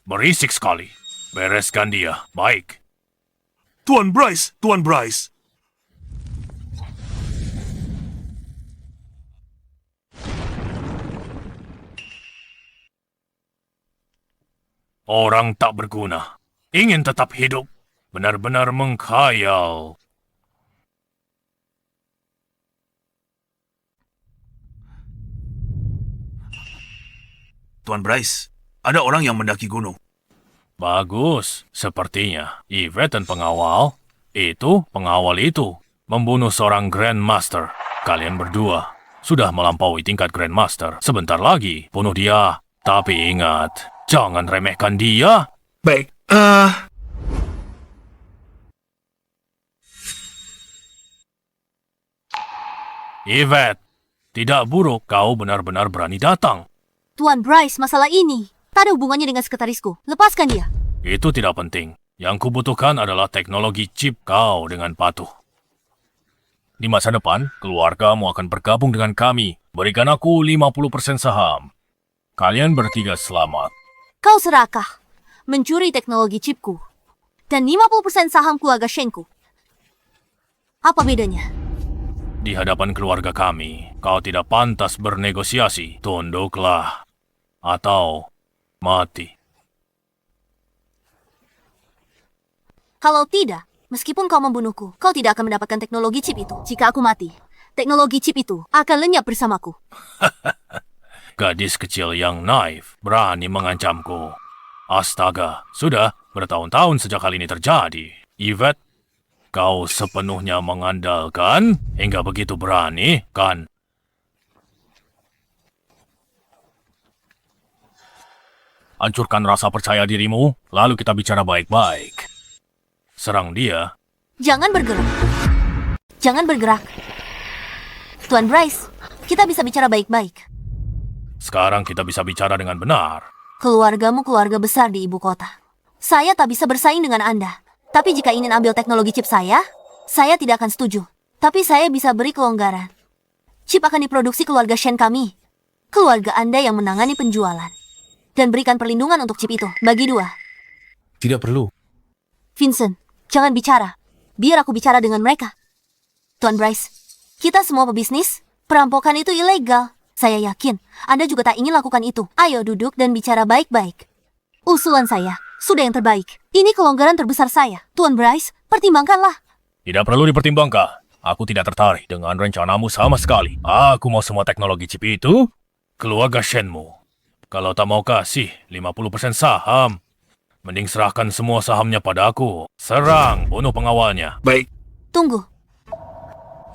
Berisik sekali. Bereskan dia, baik. Tuan Bryce. Orang tak berguna. Ingin tetap hidup, benar-benar mengkhayal. Tuan Bryce, ada orang yang mendaki gunung. Bagus, sepertinya Yvette dan pengawal itu membunuh seorang Grandmaster. Kalian berdua sudah melampaui tingkat Grandmaster. Sebentar lagi bunuh dia. Tapi ingat, jangan remehkan dia. Baik, Yvette, tidak buruk kau benar-benar berani datang. Tuan Bryce, masalah ini tak ada hubungannya dengan sekretarisku. Lepaskan dia. Itu tidak penting. Yang kubutuhkan adalah teknologi chip kau dengan patuh. Di masa depan, keluargamu akan bergabung dengan kami. Berikan aku 50% saham. Kalian bertiga selamat. Kau serakah, mencuri teknologi chipku, dan 50% saham keluarga Shenku. Apa bedanya? Di hadapan keluarga kami, kau tidak pantas bernegosiasi. Tunduklah. Atau mati. Kalau tidak, meskipun kau membunuhku, kau tidak akan mendapatkan teknologi chip itu. Jika aku mati, teknologi chip itu akan lenyap bersamaku. gadis kecil yang naif berani mengancamku. Astaga, sudah bertahun-tahun sejak hal ini terjadi. Yvette, kau sepenuhnya mengandalkan hingga begitu berani, kan? Hancurkan rasa percaya dirimu, lalu kita bicara baik-baik. Serang dia. Jangan bergerak. Jangan bergerak. Tuan Bryce, kita bisa bicara baik-baik. Sekarang kita bisa bicara dengan benar. Keluargamu keluarga besar di ibu kota. Saya tak bisa bersaing dengan Anda. Tapi jika ingin ambil teknologi chip saya tidak akan setuju. Tapi saya bisa beri kelonggaran. Chip akan diproduksi keluarga Shen kami. Keluarga Anda yang menangani penjualan. Dan berikan perlindungan untuk chip itu, bagi 2. Tidak perlu. Vincent, jangan bicara. Biar aku bicara dengan mereka. Tuan Bryce, kita semua pebisnis. Perampokan itu ilegal. Saya yakin Anda juga tak ingin lakukan itu. Ayo duduk dan bicara baik-baik. Usulan saya sudah yang terbaik. Ini kelonggaran terbesar saya. Tuan Bryce, pertimbangkanlah. Tidak perlu dipertimbangkan. Aku tidak tertarik dengan rencanamu sama sekali. Aku mau semua teknologi chip itu keluarga Shenmu. Kalau tak mau kasih 50% saham, mending serahkan semua sahamnya pada aku. Serang, bunuh pengawalnya. Baik, Tunggu.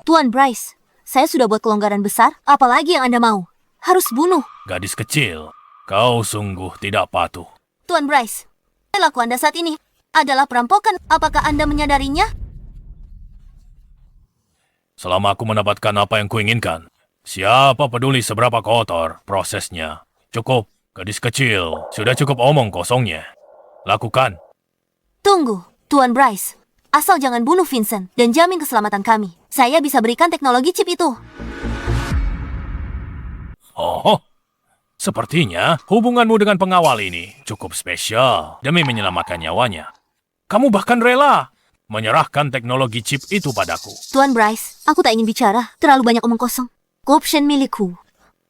Tuan Bryce, saya sudah buat kelonggaran besar. Apalagi yang Anda mau? Harus bunuh. Gadis kecil, kau sungguh tidak patuh. Tuan Bryce, perilaku Anda saat ini adalah perampokan. Apakah Anda menyadarinya? Selama aku mendapatkan apa yang kuinginkan, siapa peduli seberapa kotor prosesnya. Cukup, gadis kecil. Sudah cukup omong kosongnya. Lakukan. Tunggu, Tuan Bryce. Asal jangan bunuh Vincent dan jamin keselamatan kami. Saya bisa berikan teknologi chip itu. Oh, sepertinya hubunganmu dengan pengawal ini cukup spesial demi menyelamatkan nyawanya. Kamu bahkan rela menyerahkan teknologi chip itu padaku. Tuan Bryce, aku tak ingin bicara. Terlalu banyak omong kosong. Option milikku.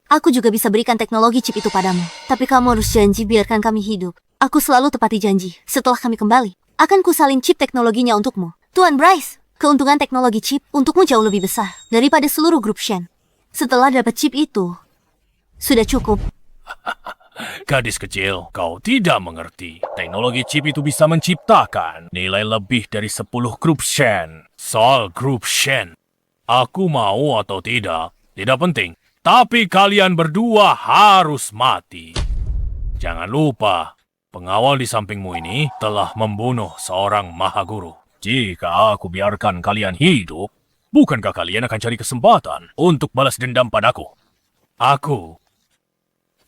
Aku juga bisa berikan teknologi chip itu padamu. Tapi kamu harus janji biarkan kami hidup. Aku selalu tepati janji. Setelah kami kembali, akan kusalin chip teknologinya untukmu. Tuan Bryce, keuntungan teknologi chip untukmu jauh lebih besar daripada seluruh grup Shen. Setelah dapat chip itu, sudah cukup. Gadis kecil, kau tidak mengerti. Teknologi chip itu bisa menciptakan nilai lebih dari 10 grup Shen. Soal grup Shen, aku mau atau tidak penting. Tapi kalian berdua harus mati. Jangan lupa, pengawal di sampingmu ini telah membunuh seorang Mahaguru. Jika aku biarkan kalian hidup, bukankah kalian akan cari kesempatan untuk balas dendam padaku? Aku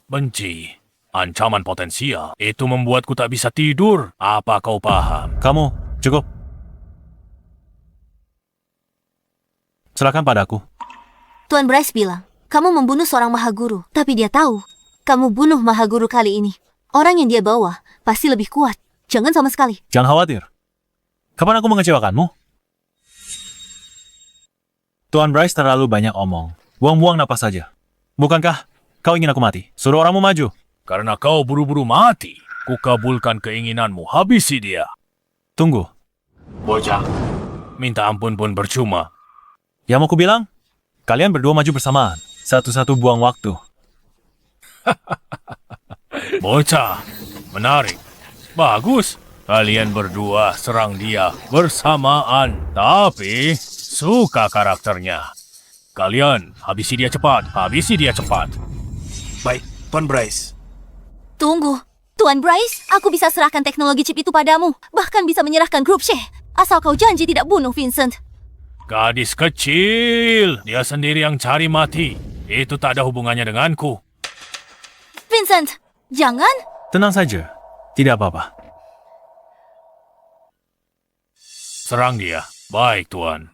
benci ancaman potensial. Itu membuatku tak bisa tidur. Apa kau paham? Kamu, cukup. Serahkan padaku. Tuan Bryce bilang, kamu membunuh seorang Mahaguru. Tapi dia tahu, kamu bunuh Mahaguru kali ini. Orang yang dia bawa pasti lebih kuat. Jangan sama sekali. Jangan khawatir. Kapan aku mengecewakanmu? Tuan Bryce terlalu banyak omong. Buang-buang napas saja. Bukankah kau ingin aku mati? Suruh orangmu maju. Karena kau buru-buru mati, kukabulkan keinginanmu. Habisi dia. Tunggu. Bocah, minta ampun pun percuma. Yang mau kubilang? Kalian berdua maju bersamaan. Satu-satu buang waktu. Bocah, menarik. Bagus. Kalian berdua serang dia bersamaan. Tapi, suka karakternya. Kalian, habisi dia cepat. Habisi dia cepat. baik, Tuan Bryce. Tunggu. Tuan Bryce, aku bisa serahkan teknologi chip itu padamu. Bahkan bisa menyerahkan grup She. Asal kau janji tidak bunuh Vincent. Gadis kecil, dia sendiri yang cari mati. Itu tak ada hubungannya denganku. Vincent, jangan. Tenang saja. Tidak apa-apa. Serang dia. Baik, Tuan.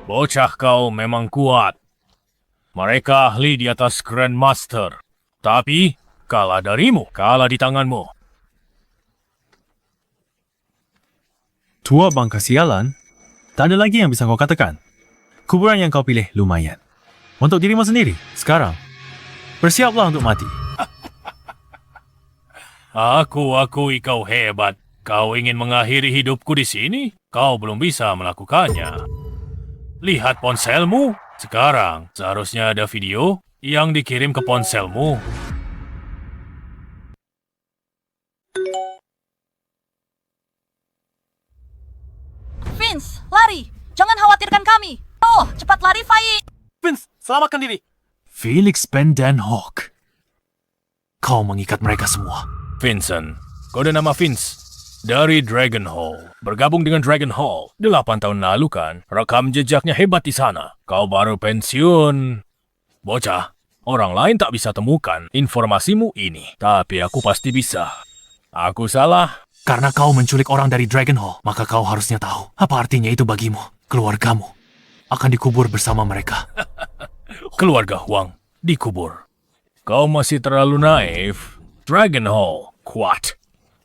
Bocah kau memang kuat. Mereka ahli di atas Grandmaster. Tapi, kalah darimu, kalah di tanganmu. Tua bangka sialan, tak ada lagi yang bisa kau katakan. Kuburan yang kau pilih lumayan. Untuk dirimu sendiri, sekarang, bersiaplah untuk mati. Aku akui kau hebat. Kau ingin mengakhiri hidupku di sini? Kau belum bisa melakukannya. Lihat ponselmu. Sekarang, seharusnya ada video yang dikirim ke ponselmu. Vince, lari! Jangan khawatirkan kami! Oh, cepat lari, Fai! Vince, selamatkan diri. Felix Ben Dan Hawk. Kau mengikat mereka semua. Vincent, kode nama Vince. Dari Dragon Hall. Bergabung dengan Dragon Hall 8 tahun lalu kan? Rekam jejaknya hebat di sana. Kau baru pensiun. Bocah, orang lain tak bisa temukan informasimu ini. Tapi aku pasti bisa. Aku salah. Karena kau menculik orang dari Dragon Hall, maka kau harusnya tahu apa artinya itu bagimu. Keluargamu akan dikubur bersama mereka. Keluarga Huang dikubur. Kau masih terlalu naif. Dragon Hall kuat.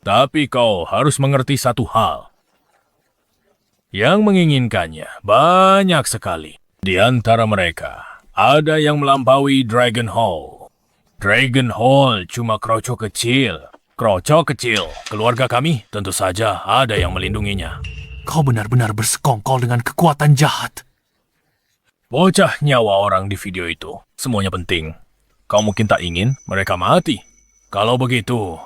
Tapi kau harus mengerti satu hal. Yang menginginkannya banyak sekali. Di antara mereka, ada yang melampaui Dragon Hall. Dragon Hall cuma krocok kecil. Krocok kecil. Keluarga kami tentu saja ada yang melindunginya. Kau benar-benar bersekongkol dengan kekuatan jahat. Bocah nyawa orang di video itu. Semuanya penting. Kau mungkin tak ingin mereka mati. Kalau begitu,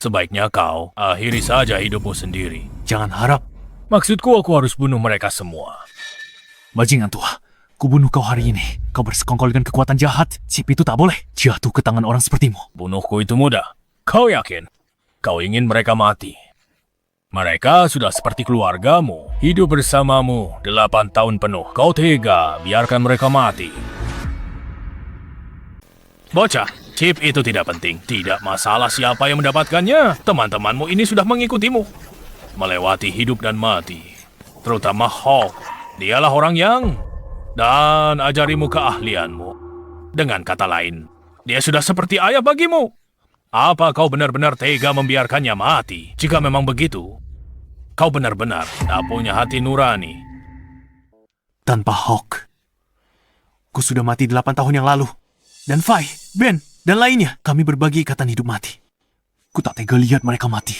sebaiknya kau akhiri saja hidupmu sendiri. Jangan harap. Maksudku aku harus bunuh mereka semua. Bajingan tua, kubunuh kau hari ini. Kau bersekongkol dengan kekuatan jahat. Chip itu tak boleh jatuh ke tangan orang sepertimu. Bunuhku itu mudah. Kau yakin? Kau ingin mereka mati. Mereka sudah seperti keluargamu. Hidup bersamamu 8 tahun penuh. Kau tega biarkan mereka mati. Bocah, chip itu tidak penting. Tidak masalah siapa yang mendapatkannya. Teman-temanmu ini sudah mengikutimu. Melewati hidup dan mati. Terutama Hawk. Dialah orang yang... Dan ajarimu keahlianmu. Dengan kata lain, dia sudah seperti ayah bagimu. Apa kau benar-benar tega membiarkannya mati? Jika memang begitu, kau benar-benar tak punya hati nurani. Tanpa Hawk, ku sudah mati 8 tahun yang lalu. Dan Fai, Ben, dan lainnya, kami berbagi ikatan hidup mati. Ku tak tega lihat mereka mati.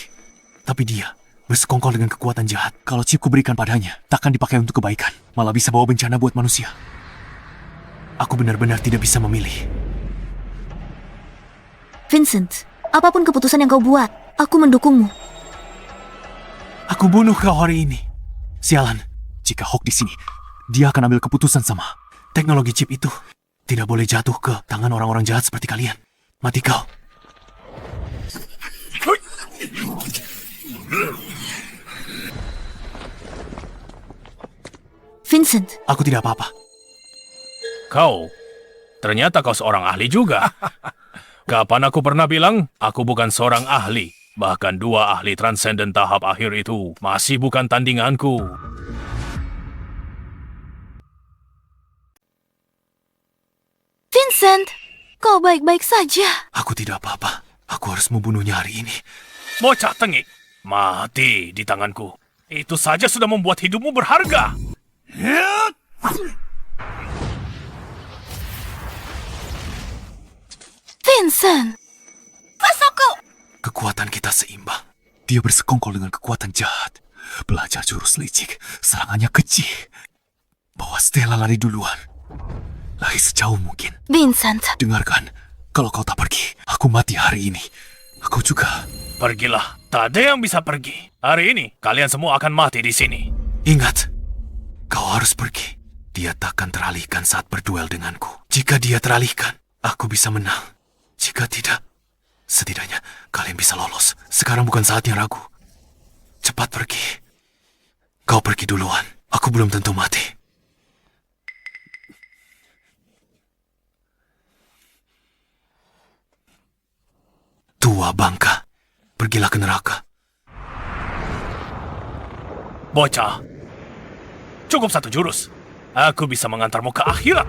Tapi dia bersekongkol dengan kekuatan jahat. Kalau chip ku berikan padanya, takkan dipakai untuk kebaikan. Malah bisa bawa bencana buat manusia. Aku benar-benar tidak bisa memilih. Vincent, apapun keputusan yang kau buat, aku mendukungmu. Aku bunuh kau hari ini. Sialan, jika Hawk di sini, dia akan ambil keputusan sama. Teknologi chip itu tidak boleh jatuh ke tangan orang-orang jahat seperti kalian. Mati kau. Vincent, Aku tidak apa-apa. Ternyata kau seorang ahli juga. Kapan aku pernah bilang, aku bukan seorang ahli. Bahkan 2 ahli transenden tahap akhir itu masih bukan tandinganku. Vincent, kau baik-baik saja. Aku tidak apa-apa. Aku harus membunuhnya hari ini. Bocah tengik, mati di tanganku. Itu saja sudah membuat hidupmu berharga. Vincent! Kekuatan kita seimbang. Dia bersekongkol dengan kekuatan jahat. Belajar jurus licik. Serangannya kecil. Bawa Stella lari duluan. Lari sejauh mungkin. Vincent, Dengarkan. Kalau kau tak pergi, aku mati hari ini. Aku juga. Pergilah, tak ada yang bisa pergi. Hari ini, kalian semua akan mati di sini. Ingat, kau harus pergi. Dia takkan teralihkan saat berduel denganku. Jika dia teralihkan, aku bisa menang. Jika tidak, setidaknya kalian bisa lolos. Sekarang bukan saatnya ragu. Cepat pergi. Kau pergi duluan. Aku belum tentu mati. Tua bangka. Pergilah ke neraka. Bocah, cukup 1 jurus. Aku bisa mengantarmu ke akhirat.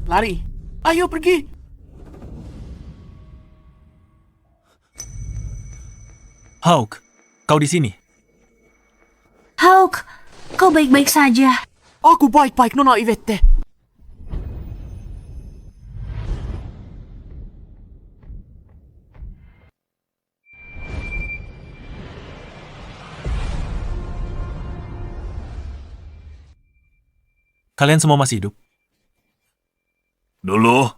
Lari. Ayo pergi. Hawk, kau di sini. Hawk, kau baik-baik saja. Aku baik-baik, Nona Ivette. Kalian semua masih hidup? Dulu,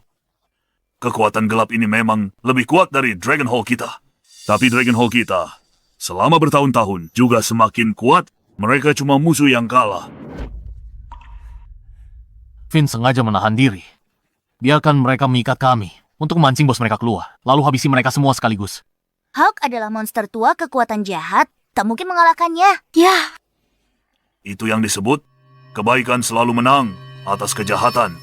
kekuatan gelap ini memang lebih kuat dari Dragon Hall kita. Tapi Dragon Hall kita, selama bertahun-tahun juga semakin kuat. Mereka cuma musuh yang kalah. Finn sengaja menahan diri. Biarkan mereka mengikat kami untuk memancing bos mereka keluar, lalu habisi mereka semua sekaligus. Hulk adalah monster tua kekuatan jahat. Tak mungkin mengalahkannya. Ya, Itu yang disebut kebaikan selalu menang atas kejahatan.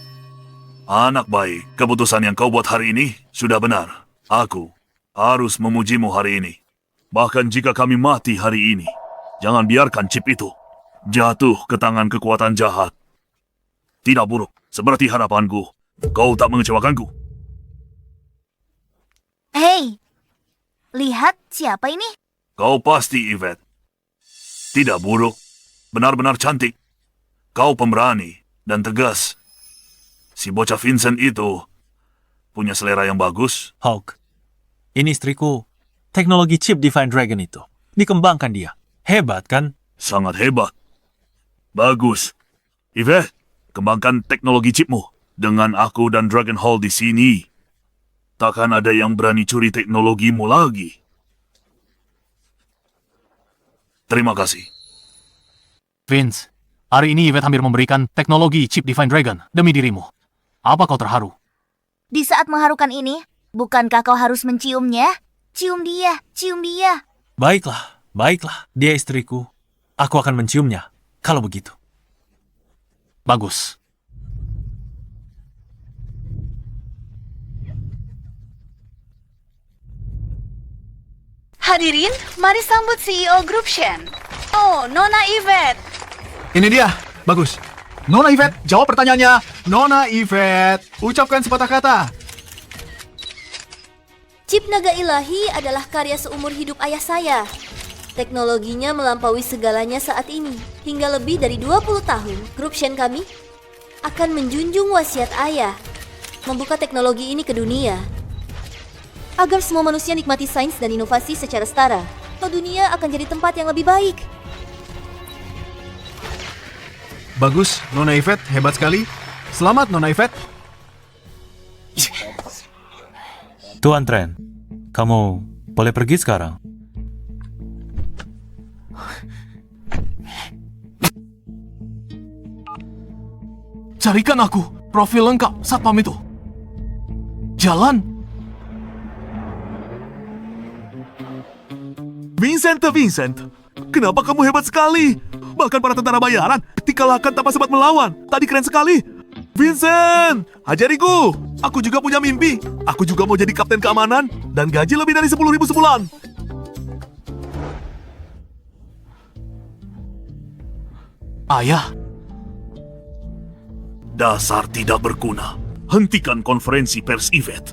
Anak baik, keputusan yang kau buat hari ini sudah benar. Aku harus memujimu hari ini. Bahkan jika kami mati hari ini, jangan biarkan chip itu jatuh ke tangan kekuatan jahat. Tidak buruk, seperti harapanku. Kau tak mengecewakanku. Hei, lihat siapa ini? Kau pasti Yvette. Tidak buruk, benar-benar cantik. Kau pemberani dan tegas. Si bocah Vincent itu punya selera yang bagus. Hawk, ini istriku. Teknologi chip Divine Dragon itu dikembangkan dia. Hebat kan? Sangat hebat. Bagus. Yvette, kembangkan teknologi chipmu. Dengan aku dan Dragon Hall di sini, takkan ada yang berani curi teknologimu lagi. Terima kasih. Vince, hari ini Yvette hampir memberikan teknologi chip Divine Dragon demi dirimu. Apa kau terharu? Di saat mengharukan ini, bukankah kau harus menciumnya? Cium dia, cium dia. Baiklah, baiklah. Dia istriku. Aku akan menciumnya, kalau begitu. Bagus. Hadirin, mari sambut CEO Grup Shen. Oh, Nona Yvette. Ini dia, bagus. Nona Yvette, jawab pertanyaannya. Nona Yvette, ucapkan sepatah kata. Chip naga ilahi adalah karya seumur hidup ayah saya. Teknologinya melampaui segalanya saat ini. Hingga lebih dari 20 tahun, Grup Shen kami akan menjunjung wasiat ayah. Membuka teknologi ini ke dunia. Agar semua manusia nikmati sains dan inovasi secara setara. Atau dunia akan jadi tempat yang lebih baik. Bagus, Nona Yvette, hebat sekali. Selamat, Nona Yvette. Tuan Tren, kamu boleh pergi sekarang. Carikan aku profil lengkap satpam itu. Jalan. Vincent, kenapa kamu hebat sekali? Bahkan para tentara bayaran dikalahkan tanpa sempat melawan. Tadi keren sekali. Vincent, ajariku. Aku juga punya mimpi. Aku juga mau jadi kapten keamanan dan gaji lebih dari 10.000 sebulan. Ayah. Dasar tidak berguna. Hentikan konferensi pers Yvette.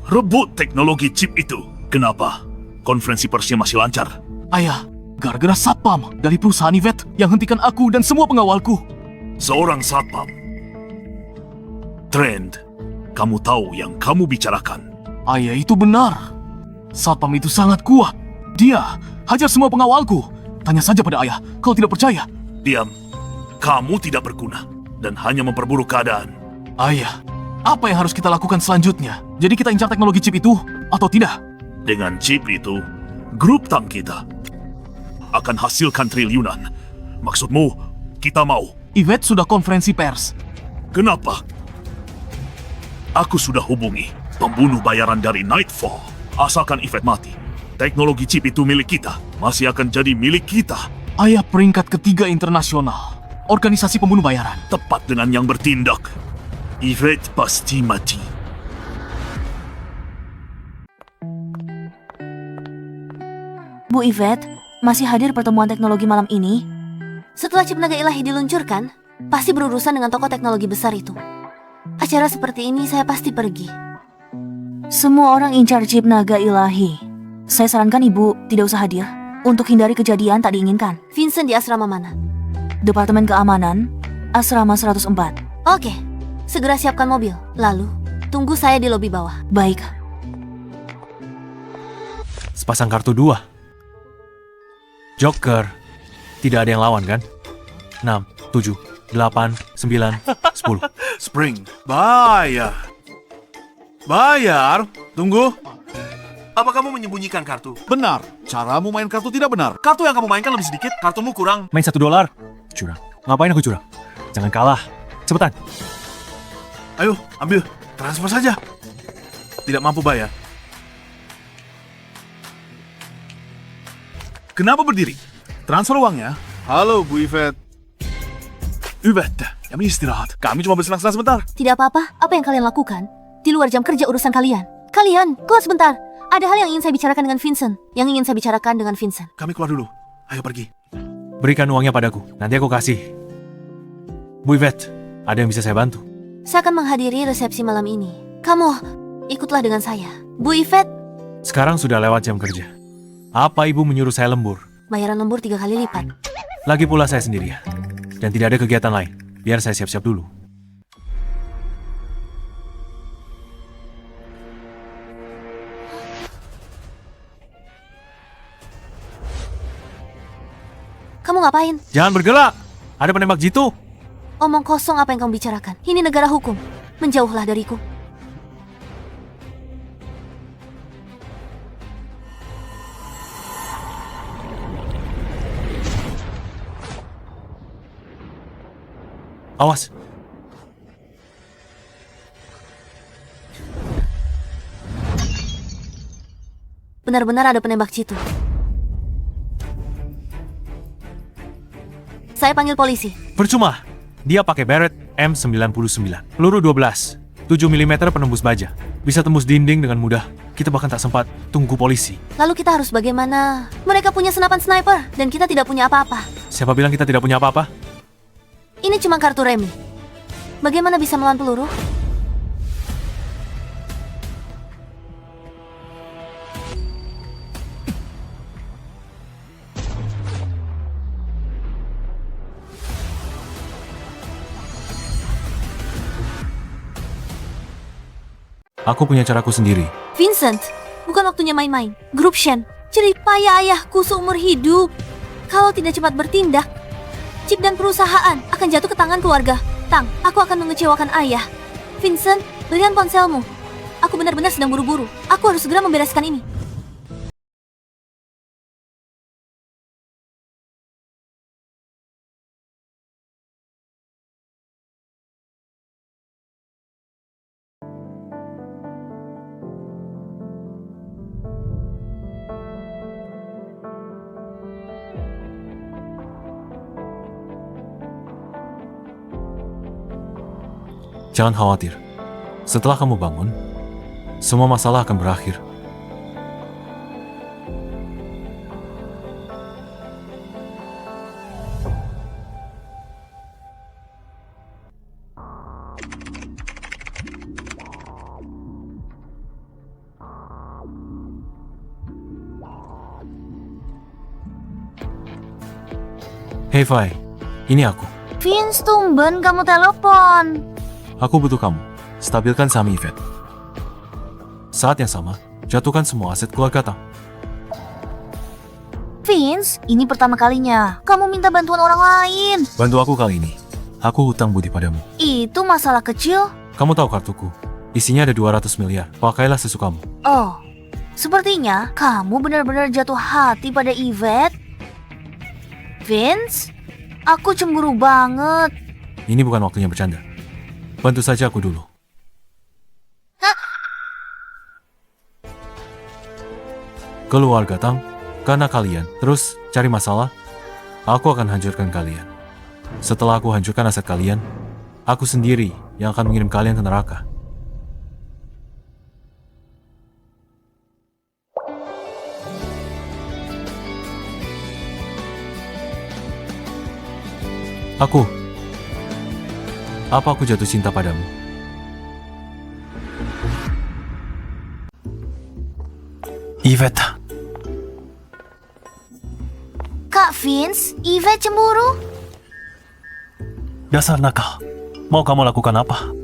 Rebut teknologi chip itu. Kenapa? Konferensi persnya masih lancar. Ayah, gara-gara satpam dari perusahaan Yvette yang hentikan aku dan semua pengawalku. Seorang satpam. Trend, kamu tahu yang kamu bicarakan. Ayah, itu benar. Satpam itu sangat kuat. Dia hajar semua pengawalku. Tanya saja pada ayah, kalau tidak percaya. Diam. Kamu tidak berguna dan hanya memperburuk keadaan. Ayah, apa yang harus kita lakukan selanjutnya? Jadi kita incar teknologi chip itu atau tidak? Dengan chip itu, grup tank kita akan hasilkan triliunan. Maksudmu, kita mau? Yvette sudah konferensi pers. Kenapa? Aku sudah hubungi pembunuh bayaran dari Nightfall. Asalkan Yvette mati, teknologi chip itu milik kita. Masih akan jadi milik kita. Ayah peringkat ketiga internasional. Organisasi pembunuh bayaran. Tepat dengan yang bertindak. Yvette pasti mati. Bu Yvette, masih hadir pertemuan teknologi malam ini? Setelah chip naga ilahi diluncurkan, pasti berurusan dengan tokoh teknologi besar itu. Acara seperti ini saya pasti pergi. Semua orang incar chip naga ilahi. Saya sarankan ibu tidak usah hadir untuk hindari kejadian tak diinginkan. Vincent di asrama mana? Departemen Keamanan, asrama 104. Oke, segera siapkan mobil. Lalu, tunggu saya di lobi bawah. Baik. Sepasang kartu 2. Joker. Tidak ada yang lawan kan? 6, 7, 8, 9, 10. Spring, bayar. Bayar? Tunggu. Apa kamu menyembunyikan kartu? Benar, caramu main kartu tidak benar. Kartu yang kamu mainkan lebih sedikit, kartumu kurang. Main $1. Curang. Ngapain aku curang? Jangan kalah. Cepetan. Ayo, ambil. Transfer saja. Tidak mampu bayar. Kenapa berdiri? Transfer uangnya. Halo, Bu Yvette. Yvette, kami istirahat. Kami cuma bersenang-senang sebentar. Tidak apa-apa, apa yang kalian lakukan? Di luar jam kerja urusan kalian. Kalian, keluar sebentar. Ada hal yang ingin saya bicarakan dengan Vincent. Kami keluar dulu. Ayo pergi. Berikan uangnya padaku. Nanti aku kasih. Bu Yvette, ada yang bisa saya bantu? Saya akan menghadiri resepsi malam ini. Kamu, ikutlah dengan saya. Bu Yvette. Sekarang sudah lewat jam kerja. Apa ibu menyuruh saya lembur? Bayaran lembur 3 kali lipat. Lagi pula saya sendirian. Dan tidak ada kegiatan lain. Biar saya siap-siap dulu. Kamu ngapain? Jangan bergerak. Ada penembak jitu. Omong kosong apa yang kamu bicarakan. Ini negara hukum. Menjauhlah dariku. Awas. Benar-benar ada penembak jitu. Saya panggil polisi. Percuma. Dia pakai Barrett M99. Peluru 12. 7 mm penembus baja. Bisa tembus dinding dengan mudah. Kita bahkan tak sempat tunggu polisi. Lalu kita harus bagaimana? Mereka punya senapan sniper dan kita tidak punya apa-apa. Siapa bilang kita tidak punya apa-apa? Ini cuma kartu remi. Bagaimana bisa melawan peluru? Aku punya caraku sendiri. Vincent, bukan waktunya main-main. Grup Shen, jerih payah ayahku seumur hidup. Kalau tidak cepat bertindak, chip dan perusahaan akan jatuh ke tangan keluarga. Tang, aku akan mengecewakan ayah. Vincent, berikan ponselmu. Aku benar-benar sedang buru-buru. Aku harus segera membereskan ini. Jangan khawatir. Setelah kamu bangun, semua masalah akan berakhir. Hey Vi, ini aku. Vince, tumben kamu telepon. Aku butuh kamu. Stabilkan saham Yvette. Saat yang sama, jatuhkan semua aset keluarga Tang. Vince, ini pertama kalinya kamu minta bantuan orang lain. Bantu aku kali ini. Aku hutang budi padamu. Itu masalah kecil. Kamu tahu kartuku. Isinya ada 200 miliar. Pakailah sesukamu. Oh, sepertinya kamu benar-benar jatuh hati pada Yvette. Vince, aku cemburu banget. Ini bukan waktunya bercanda. Bantu saja aku dulu. Keluarga Tang, karena kalian terus cari masalah, aku akan hancurkan kalian. Setelah aku hancurkan aset kalian, aku sendiri yang akan mengirim kalian ke neraka. Apa aku jatuh cinta padamu? Yvette, Kak Vince, Yvette cemburu? dasar nakal. Mau kamu lakukan apa?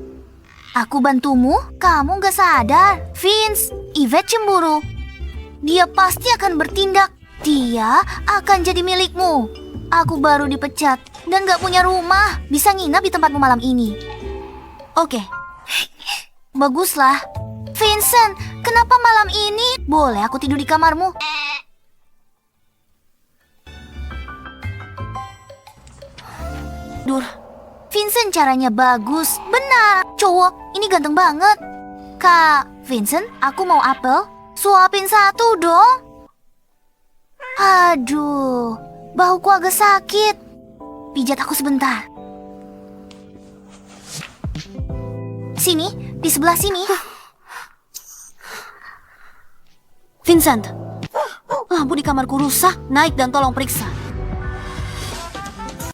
Aku bantumu, kamu gak sadar. Vince, Yvette cemburu. Dia pasti akan bertindak. Dia akan jadi milikmu. Aku baru dipecat dan gak punya rumah. Bisa nginap di tempatmu malam ini. Oke. Baguslah. Vincent, kenapa malam ini? Boleh aku tidur di kamarmu? Vincent caranya bagus. Benar. Cowok, ini ganteng banget. Kak Vincent, aku mau apel. Suapin satu dong. Aduh, bahuku agak sakit. Pijat aku sebentar. Sini, di sebelah sini. Vincent, lampu di kamarku rusak. Naik dan tolong periksa.